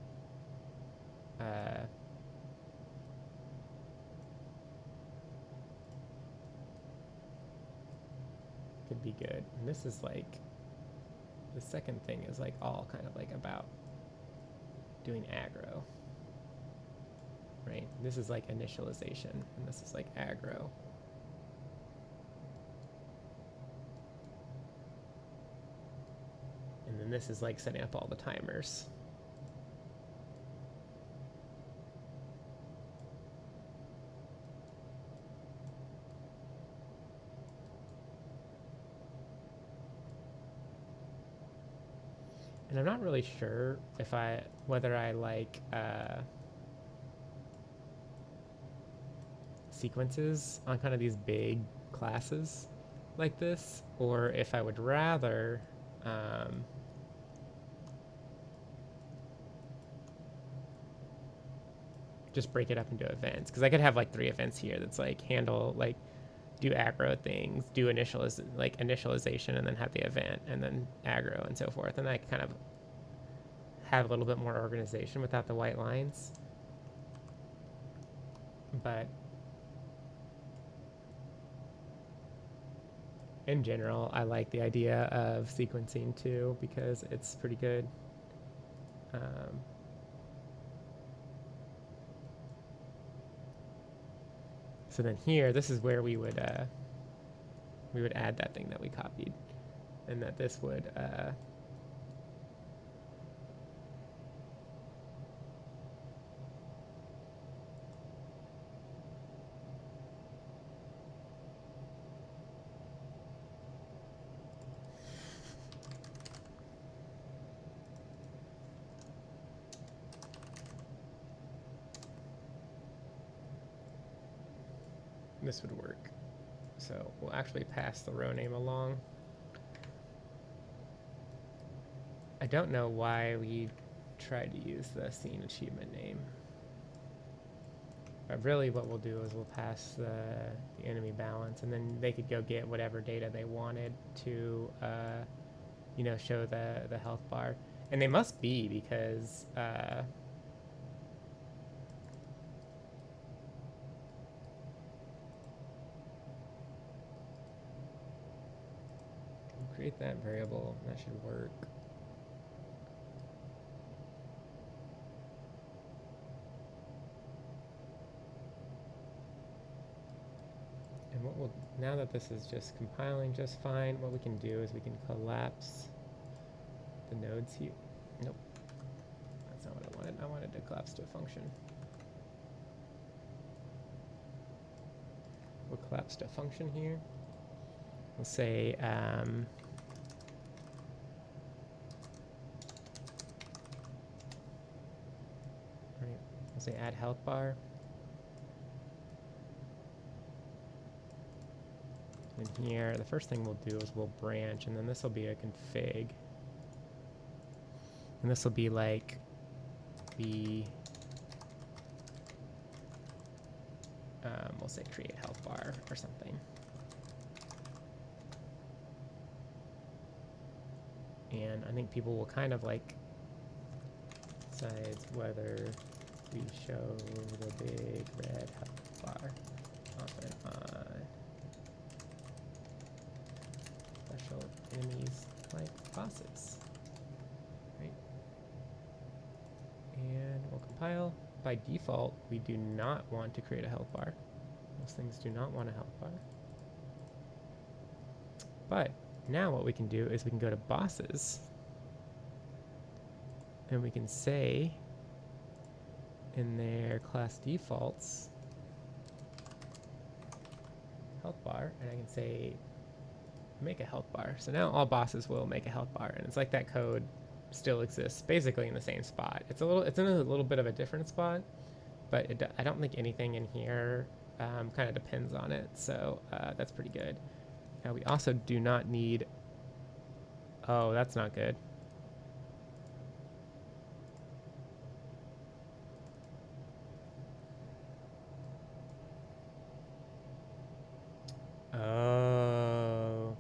Could be good. And this is like, the second thing is like all kind of like about doing aggro, right? This is like initialization, and this is like aggro. And then this is like setting up all the timers. And I'm not really sure if whether I like sequences on kind of these big classes like this, or if I would rather just break it up into events, because I could have like 3 events here that's like handle like do aggro things, do initialization, and then have the event, and then aggro, and so forth. And I kind of have a little bit more organization without the white lines. But in general, I like the idea of sequencing too, because it's pretty good. So then here, this is where we would add that thing that we copied, and that this would this would work. So we'll actually pass the row name along. I don't know why we tried to use the scene achievement name. But really what we'll do is we'll pass the enemy balance, and then they could go get whatever data they wanted to show the health bar. And they must be, because create update that variable. That should work. And what we'll, now that this is just compiling just fine, what we can do is we can collapse the nodes here. Nope, that's not what I wanted. I wanted to collapse to a function. We'll collapse to a function here. We'll say right, we'll say add health bar. And here, the first thing we'll do is we'll branch, and then this will be a config. And this will be like we'll say create health bar or something. And I think people will kind of like decide whether we show the big red health bar often on special enemies like bosses. Right? And we'll compile. By default, we do not want to create a health bar. Those things do not want a health bar. But now what we can do is we can go to bosses and we can say in their class defaults health bar, and I can say make a health bar. So now all bosses will make a health bar, and it's like that code still exists basically in the same spot. It's in a little bit of a different spot, but I don't think anything in here kind of depends on it, so that's pretty good. Now we also do not need, oh, that's not good. Oh.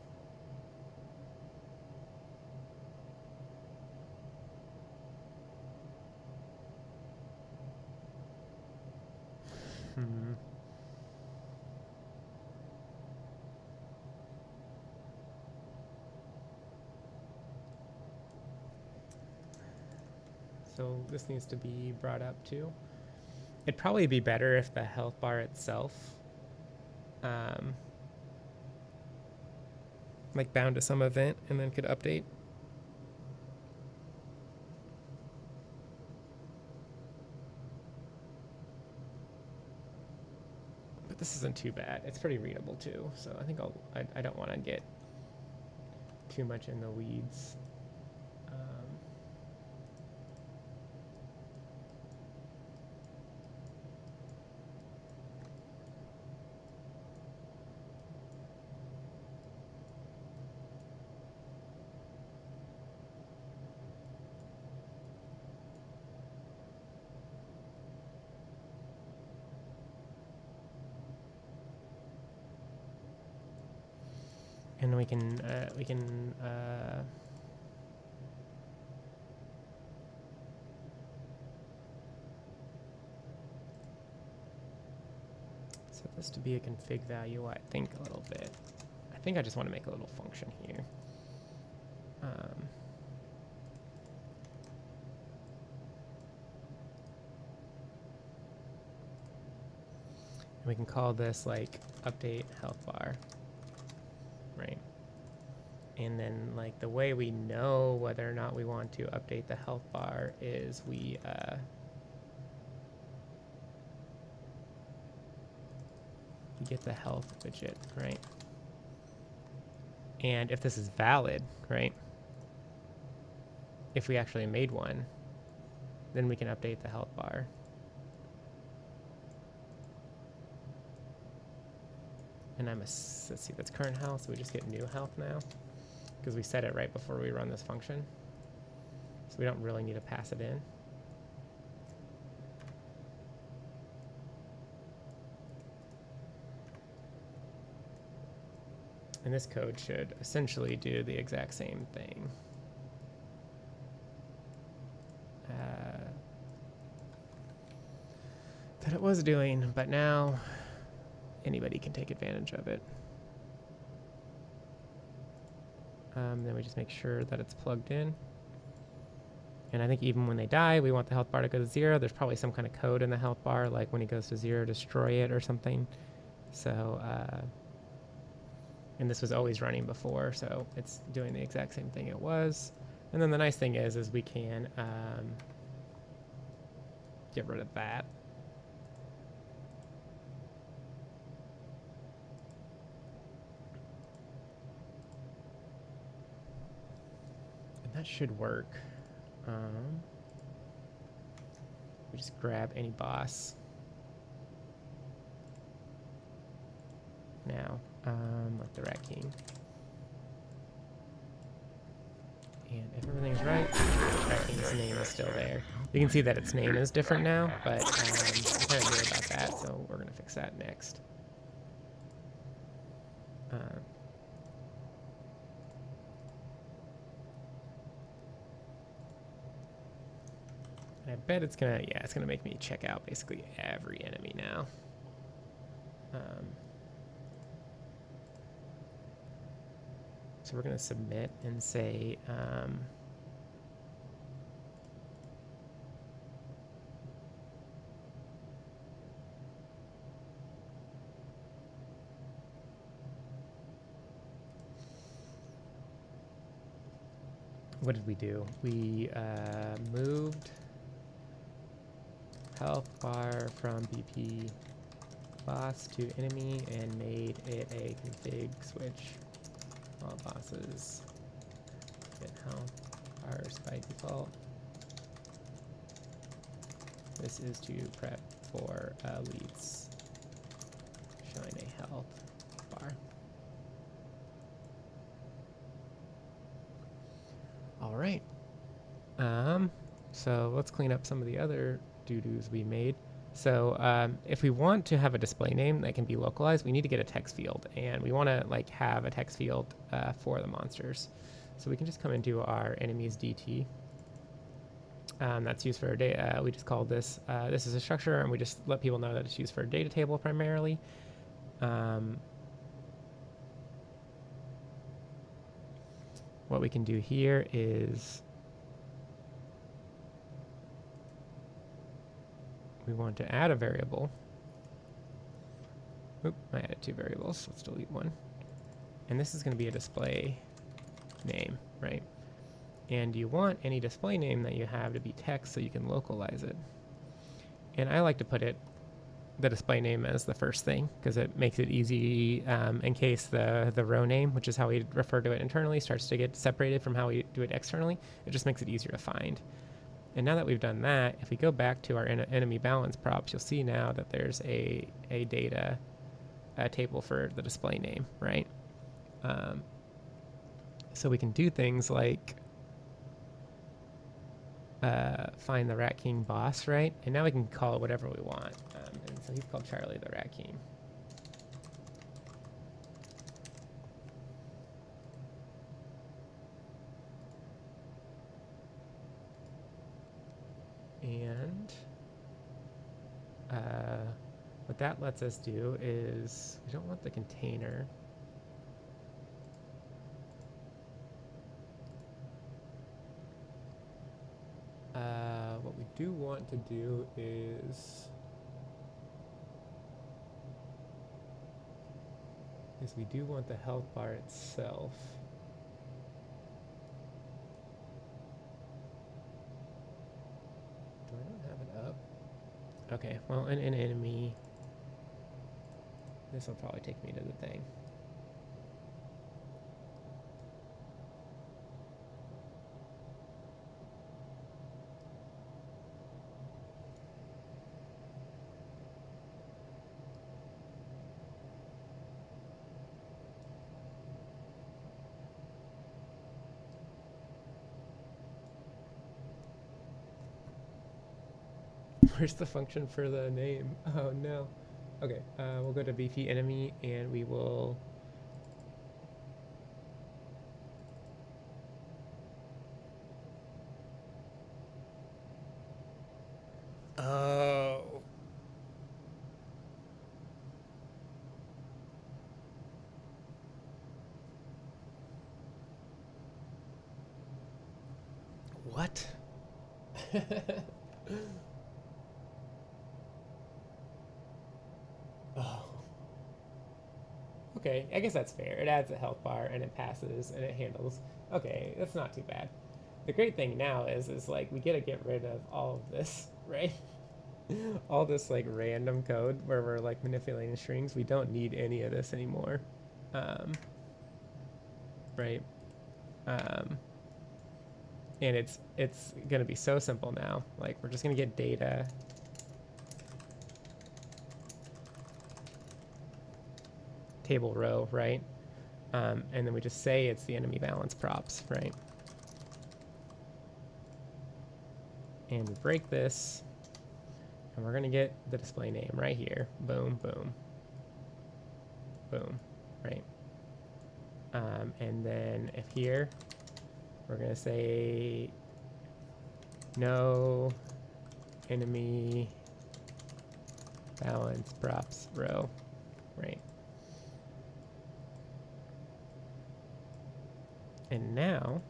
So this needs to be brought up too. It'd probably be better if the health bar itself like bound to some event and then could update. But this isn't too bad. It's pretty readable too. So I think I don't want to get too much in the weeds. And we can set this to be a config value, I think, a little bit. I think I just want to make a little function here. And we can call this like update health bar, right? And then like the way we know whether or not we want to update the health bar is we get the health widget, right? And if this is valid, right? If we actually made one, then we can update the health bar. And let's see, that's current health, so we just get new health now because we set it right before we run this function. So we don't really need to pass it in. And this code should essentially do the exact same thing. That it was doing, but now anybody can take advantage of it. Then we just make sure that it's plugged in. And I think even when they die, we want the health bar to go to 0. There's probably some kind of code in the health bar, like when he goes to 0, destroy it or something. So, and this was always running before, so it's doing the exact same thing it was. And then the nice thing is we can get rid of that. And that should work. We just grab any boss. Now, like the Rat King. And if everything's right, Rat King's name is still there. You can see that its name is different now, but I'm kind of worried about that, so we're going to fix that next. And I bet it's gonna, yeah, it's gonna make me check out basically every enemy now. So we're gonna submit and say, what did we do? We moved health bar from BP boss to enemy and made it a config switch. All bosses get health bars by default. This is to prep for elites showing a health bar. All right. So let's clean up some of the other doo-doos we made. So if we want to have a display name that can be localized, we need to get a text field, and we want to like have a text field for the monsters. So we can just come into our enemies DT. That's used for our data. We just call this, this is a structure, and we just let people know that it's used for a data table primarily. What we can do here is we want to add a variable. Oop, I added 2 variables. Let's delete one. And this is going to be a display name, right? And you want any display name that you have to be text so you can localize it. And I like to put the display name as the first thing because it makes it easy in case the row name, which is how we refer to it internally, starts to get separated from how we do it externally. It just makes it easier to find. And now that we've done that, if we go back to our enemy balance props, you'll see now that there's a data table for the display name, right? So we can do things like find the Rat King boss, right? And now we can call it whatever we want. And so he's called Charlie the Rat King. And what that lets us do is we don't want the container. What we do want to do is we do want the health bar itself. Do I not have it up? Okay, well, an enemy. This will probably take me to the thing. Where's the function for the name? Oh no. Okay, we'll go to BP enemy and we will What? Oh. Okay, I guess that's fair. It adds a health bar and it passes and it handles. Okay, that's not too bad. The great thing now is like we get to get rid of all of this, right? All this like random code where we're like manipulating strings. We don't need any of this anymore, um, right? Um, and it's gonna be so simple now. Like we're just gonna get data, table row, right? And then we just say it's the enemy balance props, right? And we break this, and we're gonna get the display name right here. Boom, boom, boom, right? And then if here, we're gonna say no enemy balance props row, right? And now,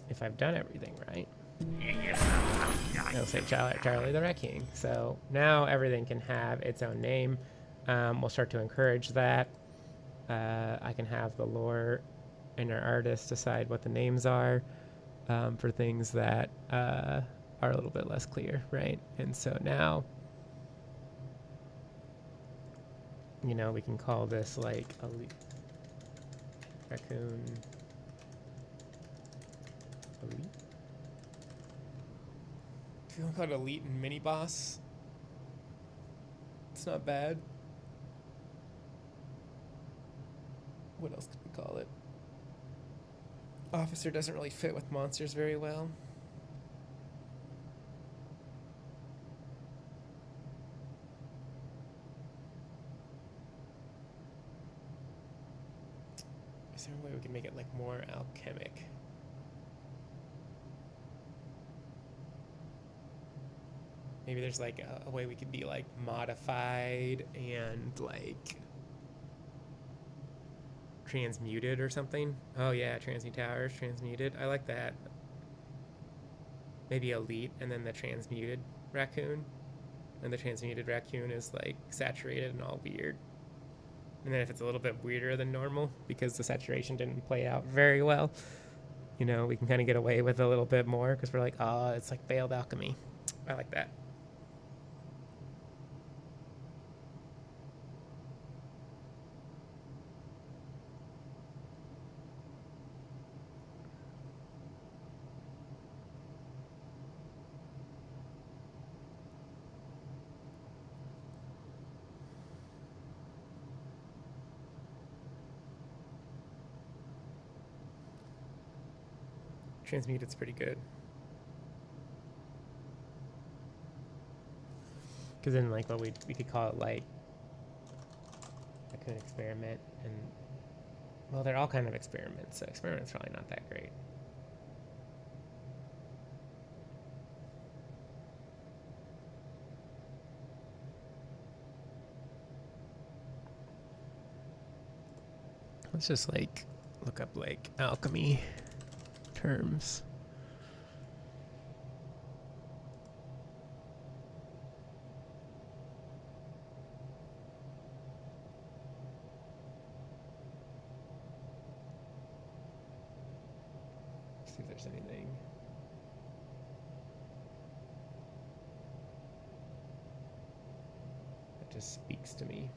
if I've done everything right, it'll say Charlie the Raccoon. So now everything can have its own name. We'll start to encourage that. I can have the lore and our artist decide what the names are for things that are a little bit less clear, right? And so now, you know, we can call this like elite raccoon elite. If you want to call it elite and mini boss, it's not bad. What else could we call it? Officer doesn't really fit with monsters very well. Is there a way we can make it like more alchemic? Maybe there's like a way we could be like modified and like transmuted or something. Oh yeah, TransmuTowers, transmuted. I like that. Maybe elite and then the transmuted raccoon. And the transmuted raccoon is like saturated and all weird. And then if it's a little bit weirder than normal because the saturation didn't play out very well, you know, we can kind of get away with a little bit more because we're like, oh, it's like failed alchemy. I like that. Transmuted's pretty good. Because then, like, what we could call it, like, raccoon experiment, and, well, they're all kind of experiments, so experiment's probably not that great. Let's just, like, look up, like, alchemy terms. See if there's anything. That just speaks to me.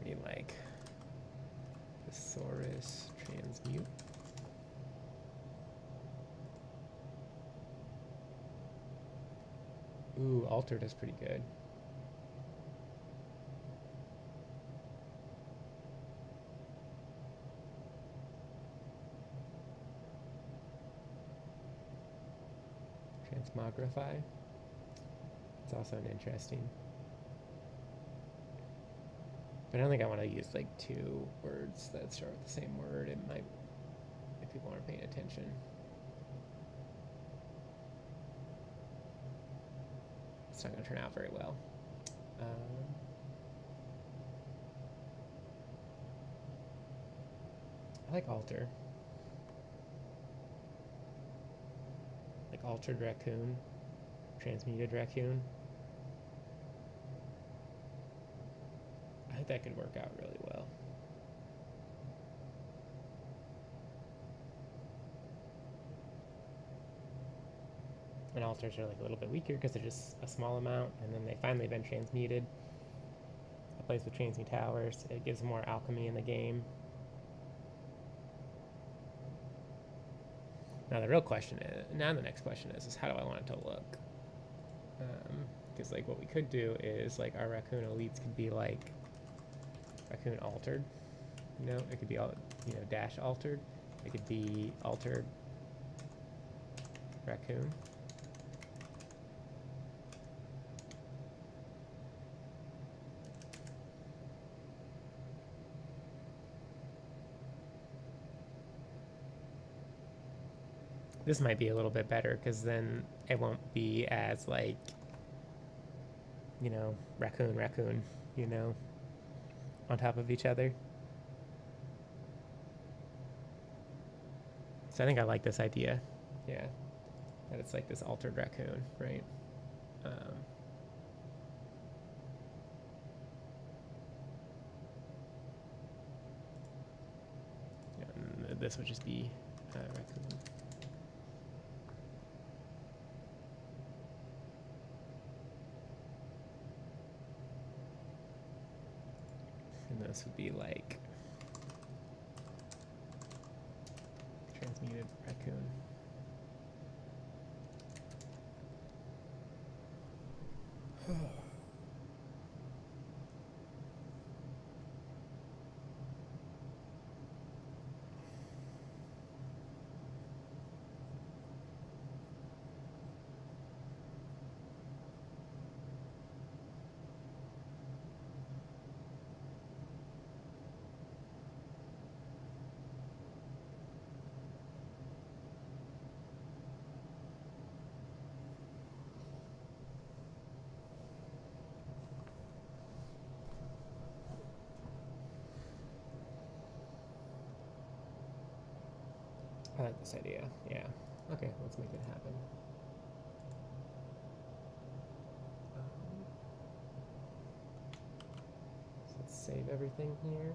Maybe like thesaurus transmute. Ooh, altered is pretty good. Transmogrify. It's also an interesting. But I don't think I want to use like two words that start with the same word. It might, if people aren't paying attention. It's not going to turn out very well. I like alter. Like altered raccoon, transmuted raccoon. I think that could work out really well. And alters are like a little bit weaker because they're just a small amount, and then they finally been transmuted. It plays with TransmuTowers. It gives more alchemy in the game. Now the real question is, now the next question is how do I want it to look? Because like what we could do is like our raccoon elites could be like raccoon altered, you know, it could be dash altered, it could be altered raccoon. This might be a little bit better because then it won't be as like, you know, raccoon, you know, on top of each other. So I think I like this idea. Yeah. That it's like this altered raccoon, right? And this would just be raccoon. And this would be like transmuted raccoon. I like this idea. Yeah. Okay, let's make it happen. So let's save everything here.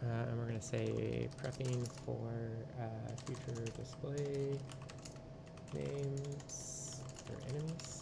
And we're going to say prepping for future display names for enemies.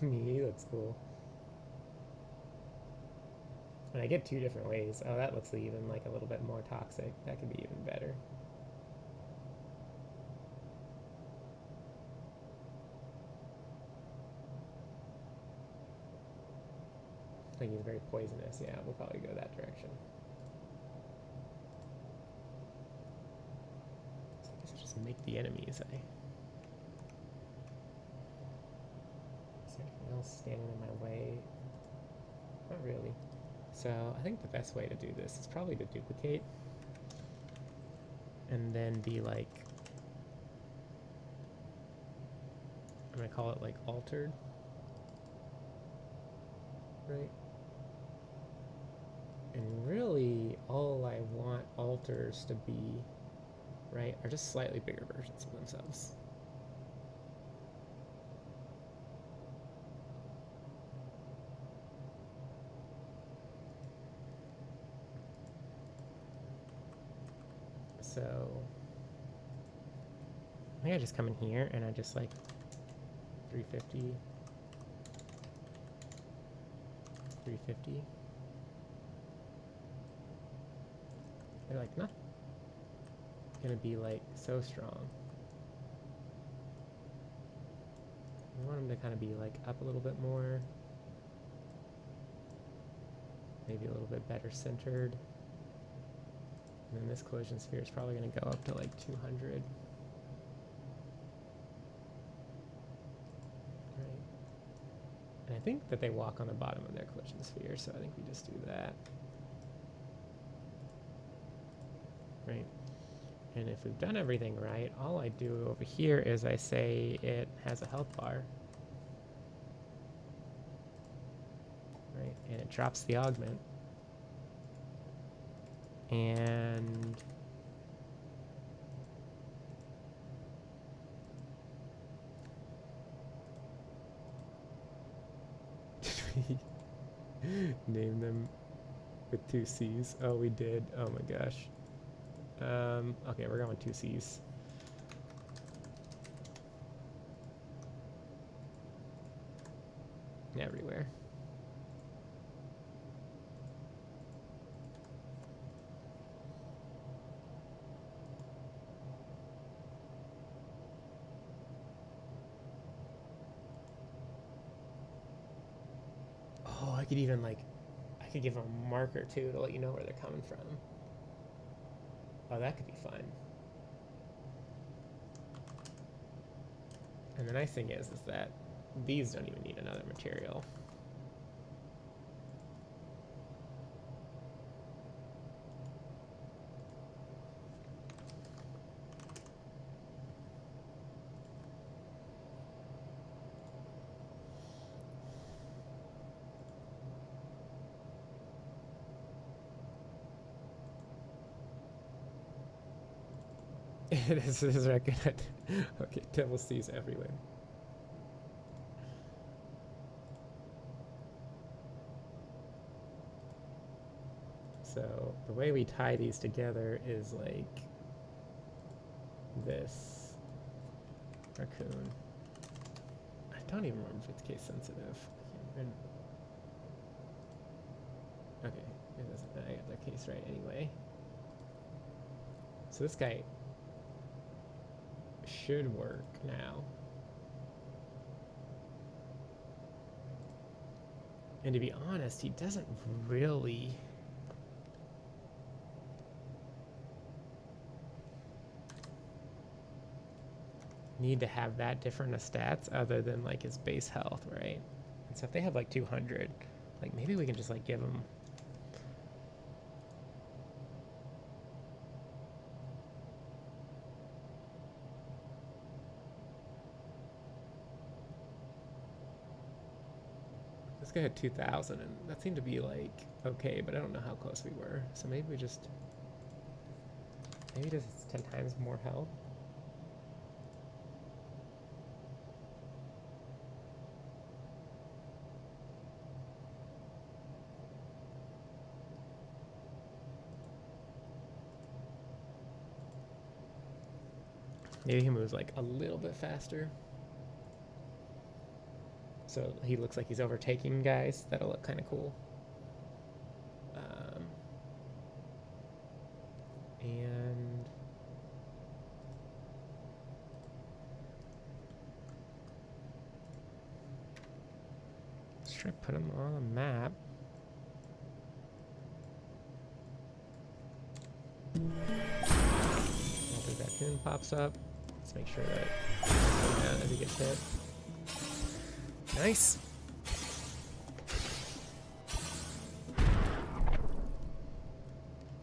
Me, that's cool. And I get two different ways. Oh, that looks even like a little bit more toxic. That could be even better. I think he's very poisonous. Yeah, we'll probably go that direction. So I guess I'll just make the enemies. Is there anything else standing in my way? Not really. So I think the best way to do this is probably to duplicate and then be like, I'm gonna call it like altered, right? And really all I want alters to be right, are just slightly bigger versions of themselves. So I think I just come in here and I just like 350, 350. They're like not gonna be like so strong. We want them to kind of be like up a little bit more, maybe a little bit better centered. And then this collision sphere is probably going to go up to like 200. Right. And I think that they walk on the bottom of their collision sphere, so I think we just do that. Right. And if we've done everything right, all I do over here is I say it has a health bar. Right. And it drops the augment. And did we name them with 2 C's? Oh, we did. Oh my gosh. Okay, we're going 2 C's. Everywhere. Oh, I could even like, I could give them a marker too to let you know where they're coming from. Oh, that could be fun. And the nice thing is that these don't even need another material. This is recommended. Okay, double C's everywhere. So the way we tie these together is like this raccoon. I don't even remember if it's case sensitive. Okay, it doesn't. I got their case right anyway. So this guy should work now. And to be honest, he doesn't really need to have that different of stats other than like his base health, right? And so if they have like 200, like maybe we can just like give him this guy had 2,000 and that seemed to be like okay, but I don't know how close we were. So maybe we just maybe just 10 times more health. Maybe he moves like a little bit faster. So he looks like he's overtaking guys. That'll look kind of cool. And let's try to put him on a map. After the raccoon pops up, let's make sure that goes down as he gets hit. Nice.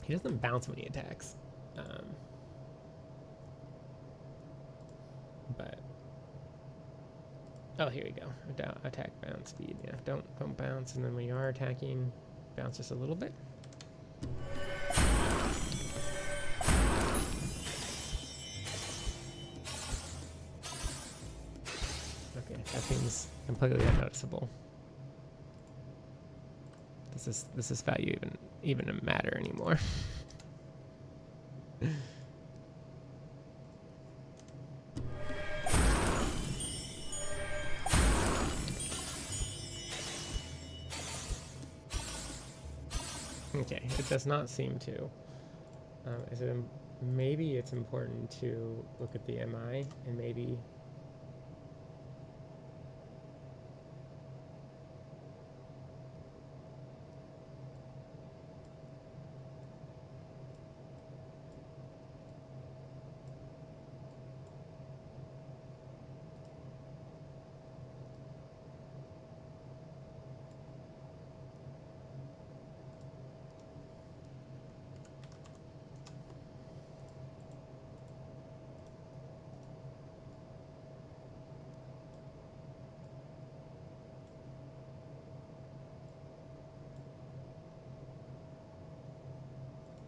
He doesn't bounce when he attacks. But oh, here we go. Attack bounce speed. Yeah, don't bounce, and then when you are attacking, bounce just a little bit. that seems completely unnoticeable. Does this value even matter anymore? Okay, it does not seem to. Maybe it's important to look at the MI and maybe.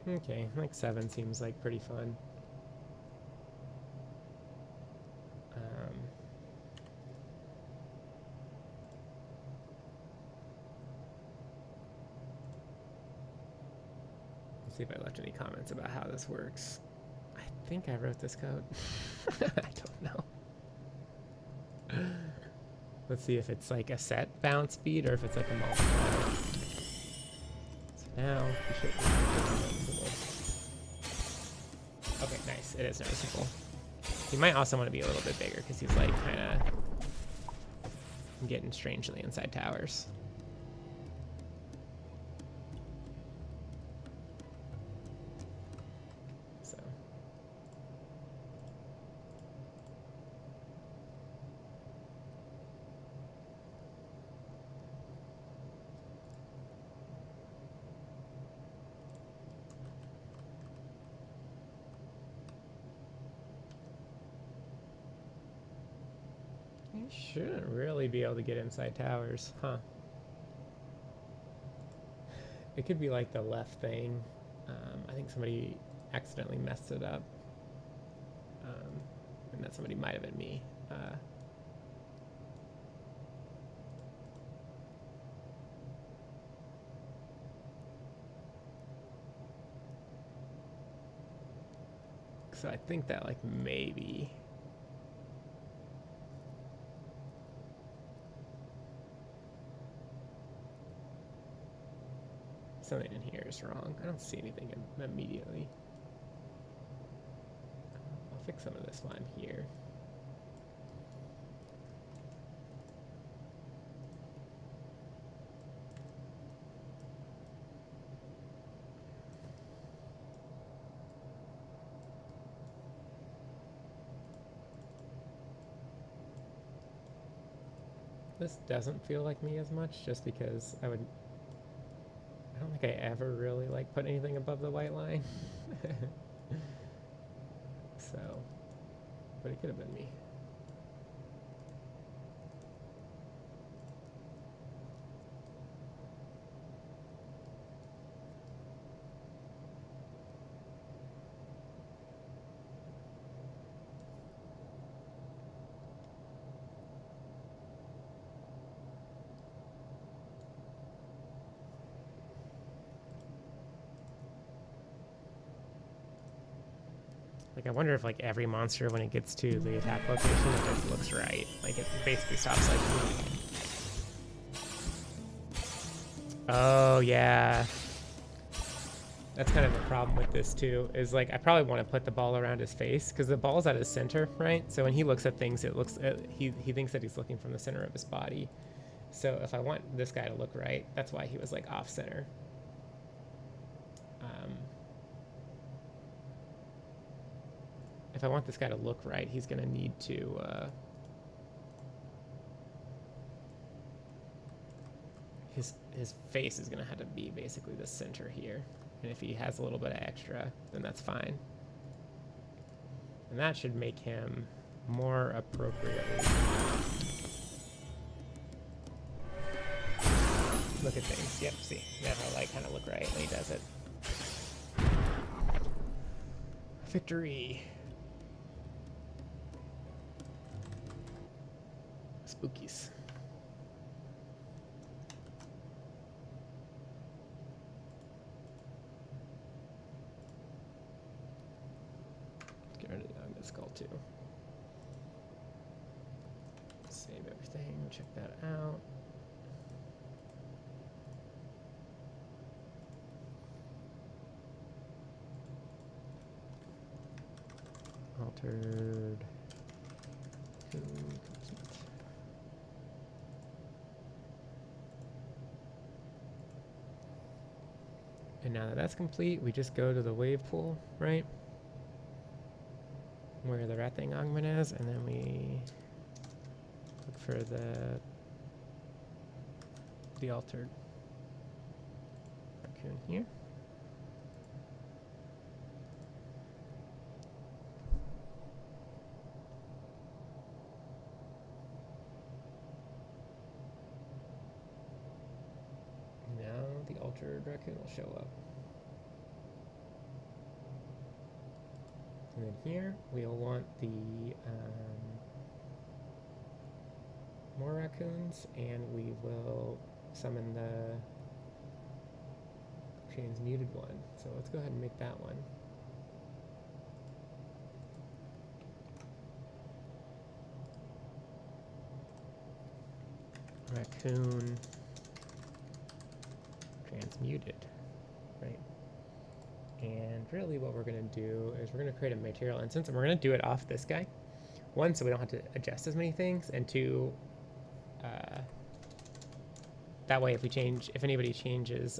Okay, like 7 seems like pretty fun. Let's see if I left any comments about how this works. I think I wrote this code. I don't know. Let's see if it's like a set bounce speed or if it's like a multiplier. So now you should be noticeable. Okay, nice. It is noticeable. He might also want to be a little bit bigger because he's like kind of getting strangely inside towers. So. You shouldn't really be able to get inside towers, huh? It could be like the left thing. I think somebody accidentally messed it up. And that somebody might have been me. So I think that like maybe... something in here is wrong. I don't see anything immediately. I'll fix some of this while I'm here. This doesn't feel like me as much just because I don't think I ever really like put anything above the white line. So, but it could have been me. Like, I wonder if, like, every monster, when it gets to the attack location, if it looks right. Like, it basically stops, like, moving. Oh, yeah. That's kind of the problem with this, too, is, like, I probably want to put the ball around his face, because the ball's at his center, right? So when he looks at things, it looks, he thinks that he's looking from the center of his body. So if I want this guy to look right, that's why he was, like, off-center. If I want this guy to look right, he's going to need to... his face is going to have to be basically the center here. And if he has a little bit of extra, then that's fine. And that should make him more appropriately... look at things. Yep, see. Now how light kind of look right when he does it. Victory! Spookies. Let's get rid of the skull too. Save everything, check that out. Altered. Complete. And now that that's complete, we just go to the wave pool, right? Where the rat thing augment is, and then we look for the altered raccoon here. Now the altered raccoon will show up. And then here we'll want the more raccoons, and we will summon the transmuted one. So let's go ahead and make that one. Raccoon transmuted, right? And really what we're going to do is we're going to create a material instance, and we're going to do it off this guy. One, so we don't have to adjust as many things, and two, that way if anybody changes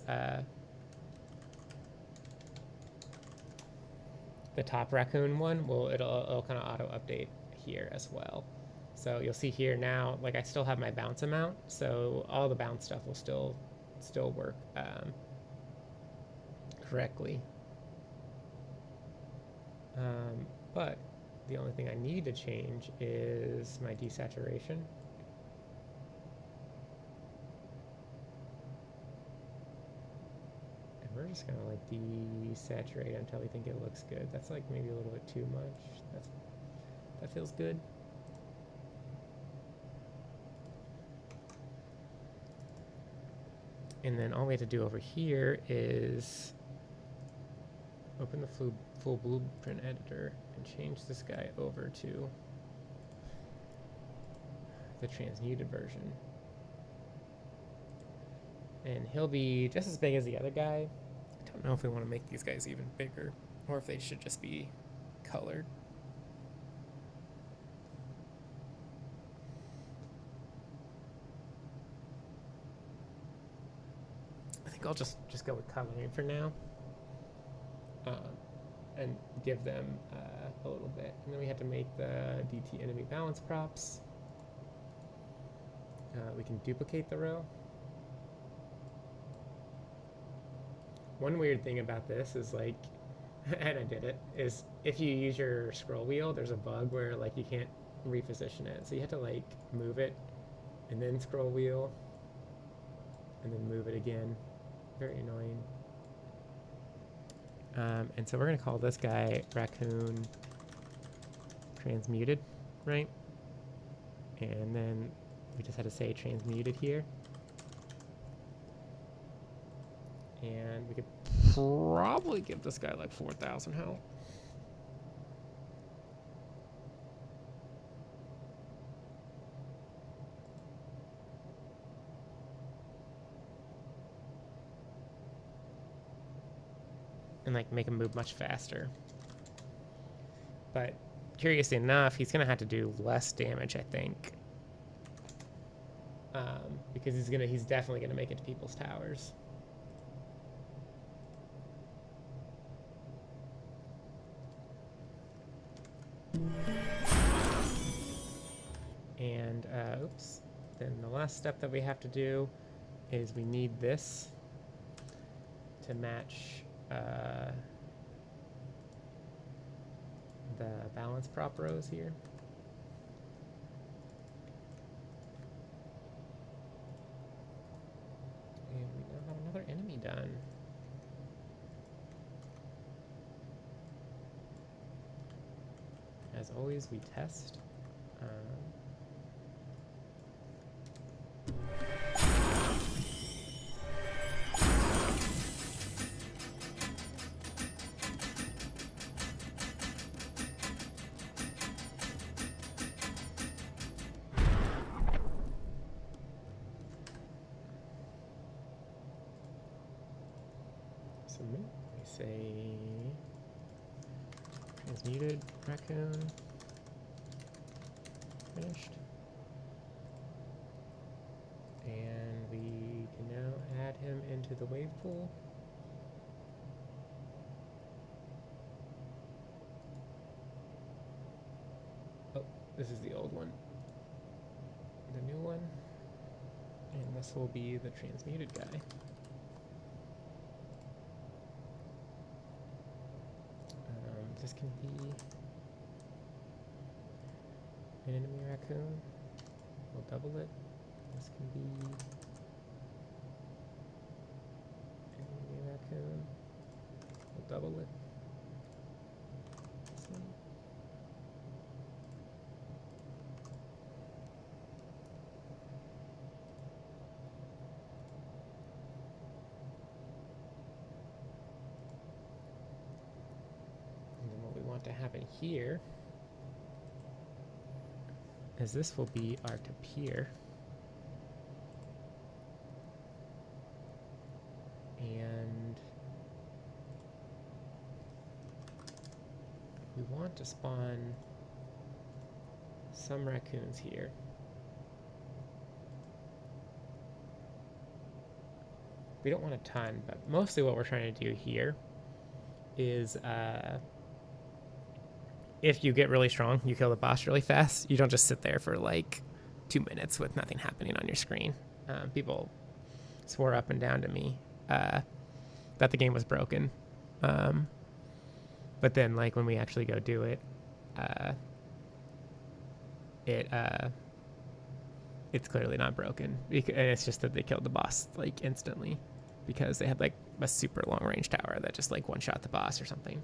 the top raccoon one, it'll kind of auto update here as well. So you'll see here now, like I still have my bounce amount, so all the bounce stuff will still work correctly. But the only thing I need to change is my desaturation. And we're just gonna like desaturate until we think it looks good. That's like maybe a little bit too much. That feels good. And then all we have to do over here is open the full blueprint editor and change this guy over to the transmuted version. And he'll be just as big as the other guy. I don't know if we want to make these guys even bigger or if they should just be colored. I think I'll just go with coloring for now. And give them a little bit. And then we have to make the DT enemy balance props. We can duplicate the row. One weird thing about this is like, and I did it, is if you use your scroll wheel, there's a bug where like you can't reposition it. So you have to like move it and then scroll wheel and then move it again. Very annoying. And so we're going to call this guy Raccoon Transmuted, right? And then we just had to say transmuted here. And we could probably give this guy like 4,000 health. And like make him move much faster. But curiously enough, he's gonna have to do less damage, I think, because he's definitely gonna make it to people's towers. And oops. Then the last step that we have to do is we need this to match the balance prop rows here. And we now have another enemy done. As always, we test. Submit. We say transmuted raccoon. Finished. And we can now add him into the wave pool. Oh, this is the old one. The new one. And this will be the transmuted guy. This can be an enemy raccoon. We'll double it. This can be an enemy raccoon. We'll double it. This one. And then what we want to happen here is this will be our tapir. And we want to spawn some raccoons here. We don't want a ton, but mostly what we're trying to do here is if you get really strong, you kill the boss really fast. You don't just sit there for like 2 minutes with nothing happening on your screen. People swore up and down to me that the game was broken. But then, like, when we actually go do it, it's clearly not broken. And it's just that they killed the boss, like, instantly. Because they had, like, a super long-range tower that just, like, one-shot the boss or something.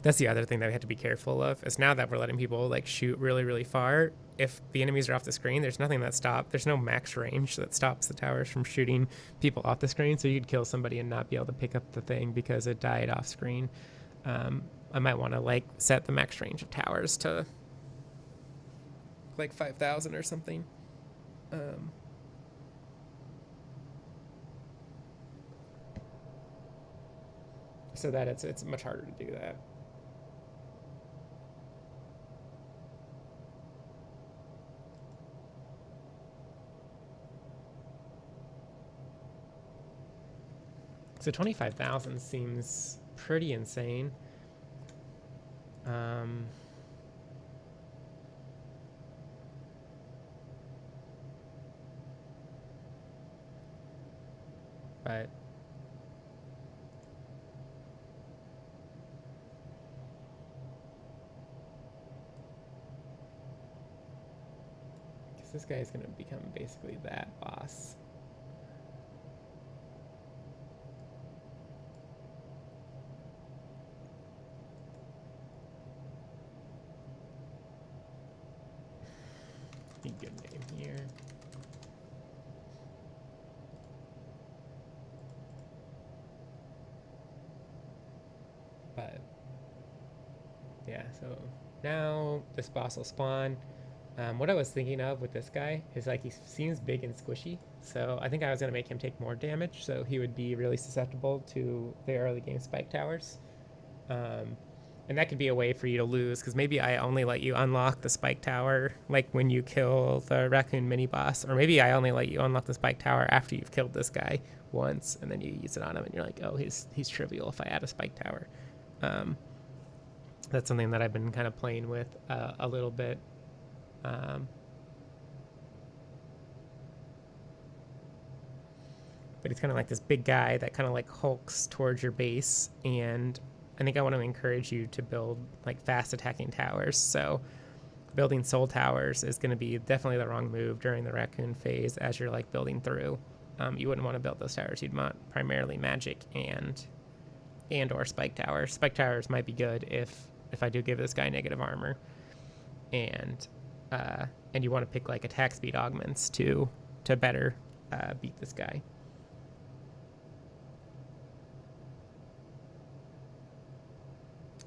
That's the other thing that we have to be careful of, is now that we're letting people, like, shoot really, really far, if the enemies are off the screen, there's nothing that there's no max range that stops the towers from shooting people off the screen, so you could kill somebody and not be able to pick up the thing because it died off screen. I might want to, like, set the max range of towers to, like, 5,000 or something. So that it's much harder to do that. So 25,000 seems pretty insane. But this guy is going to become basically that boss. Good name here. But yeah, so now this boss will spawn. What I was thinking of with this guy is, like, he seems big and squishy, so I think I was going to make him take more damage, so he would be really susceptible to the early game spike towers. And that could be a way for you to lose, because maybe I only let you unlock the spike tower, like, when you kill the raccoon mini-boss, or maybe I only let you unlock the spike tower after you've killed this guy once, and then you use it on him, and you're like, oh, he's trivial if I add a spike tower. That's something that I've been kind of playing with a little bit. But he's kind of like this big guy that kind of, like, hulks towards your base, and I think I want to encourage you to build, like, fast attacking towers. So building soul towers is going to be definitely the wrong move during the raccoon phase as you're, like, building through. You wouldn't want to build those towers. You'd want primarily magic and or spike towers. Spike towers might be good if I do give this guy negative armor, and you want to pick, like, attack speed augments to better beat this guy.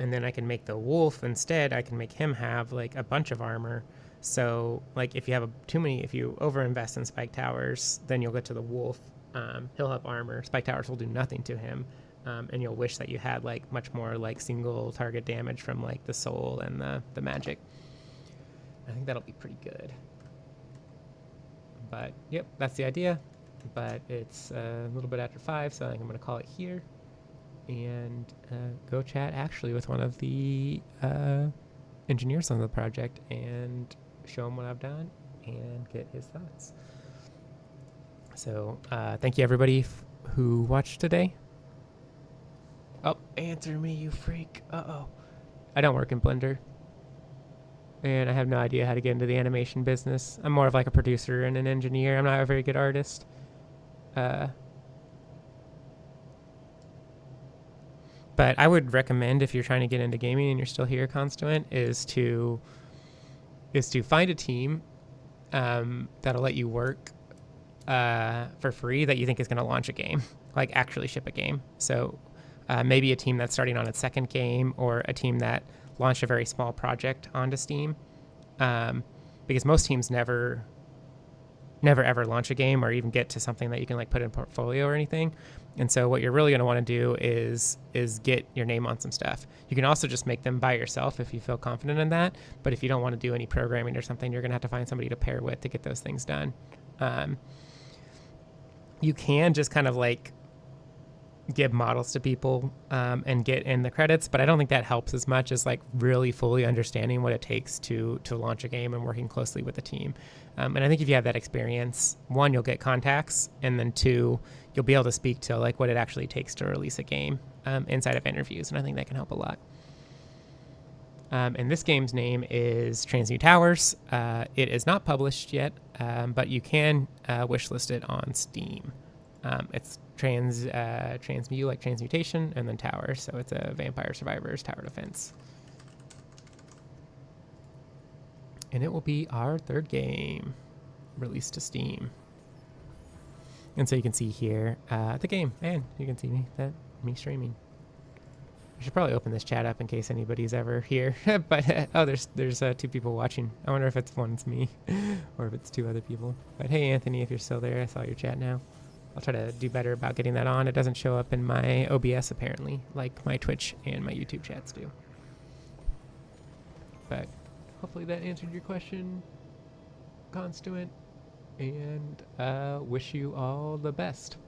And then I can make the wolf instead. I can make him have, like, a bunch of armor. So, like, if you have if you overinvest in spike towers, then you'll get to the wolf He'll have armor. Spike towers will do nothing to him, and you'll wish that you had like much more like single target damage from like the soul and the magic. I think that'll be pretty good. But yep, that's the idea. But it's a little bit after 5, so I think I'm going to call it here and go chat actually with one of the engineers on the project and show him what I've done and get his thoughts. So thank you everybody who watched today. Oh, answer me, you freak. Uh-oh. I don't work in Blender. And I have no idea how to get into the animation business. I'm more of like a producer and an engineer. I'm not a very good artist. But I would recommend, if you're trying to get into gaming and you're still here, Constituent, is to find a team that'll let you work for free that you think is going to launch a game, like actually ship a game. So maybe a team that's starting on its second game, or a team that launched a very small project onto Steam, because most teams never ever launch a game or even get to something that you can like put in a portfolio or anything. And so what you're really going to want to do is get your name on some stuff. You can also just make them by yourself if you feel confident in that. But if you don't want to do any programming or something, you're going to have to find somebody to pair with to get those things done. You can just kind of like give models to people and get in the credits, but I don't think that helps as much as like really fully understanding what it takes to launch a game and working closely with a team. And I think if you have that experience, 1, you'll get contacts, and then 2, you'll be able to speak to like what it actually takes to release a game inside of interviews, and I think that can help a lot. And this game's name is TransmuTowers. It is not published yet, but you can wishlist it on Steam. It's transmu, like transmutation, and then tower, so it's a Vampire Survivors tower defense. And it will be our 3rd game released to Steam. And so you can see here the game, and you can see me streaming. I should probably open this chat up in case anybody's ever here. But oh, there's 2 people watching. I wonder if one's me or if it's 2 other people. But hey, Anthony, if you're still there, I saw your chat now. I'll try to do better about getting that on. It doesn't show up in my OBS apparently, like my Twitch and my YouTube chats do. But hopefully that answered your question, Constituent, and wish you all the best.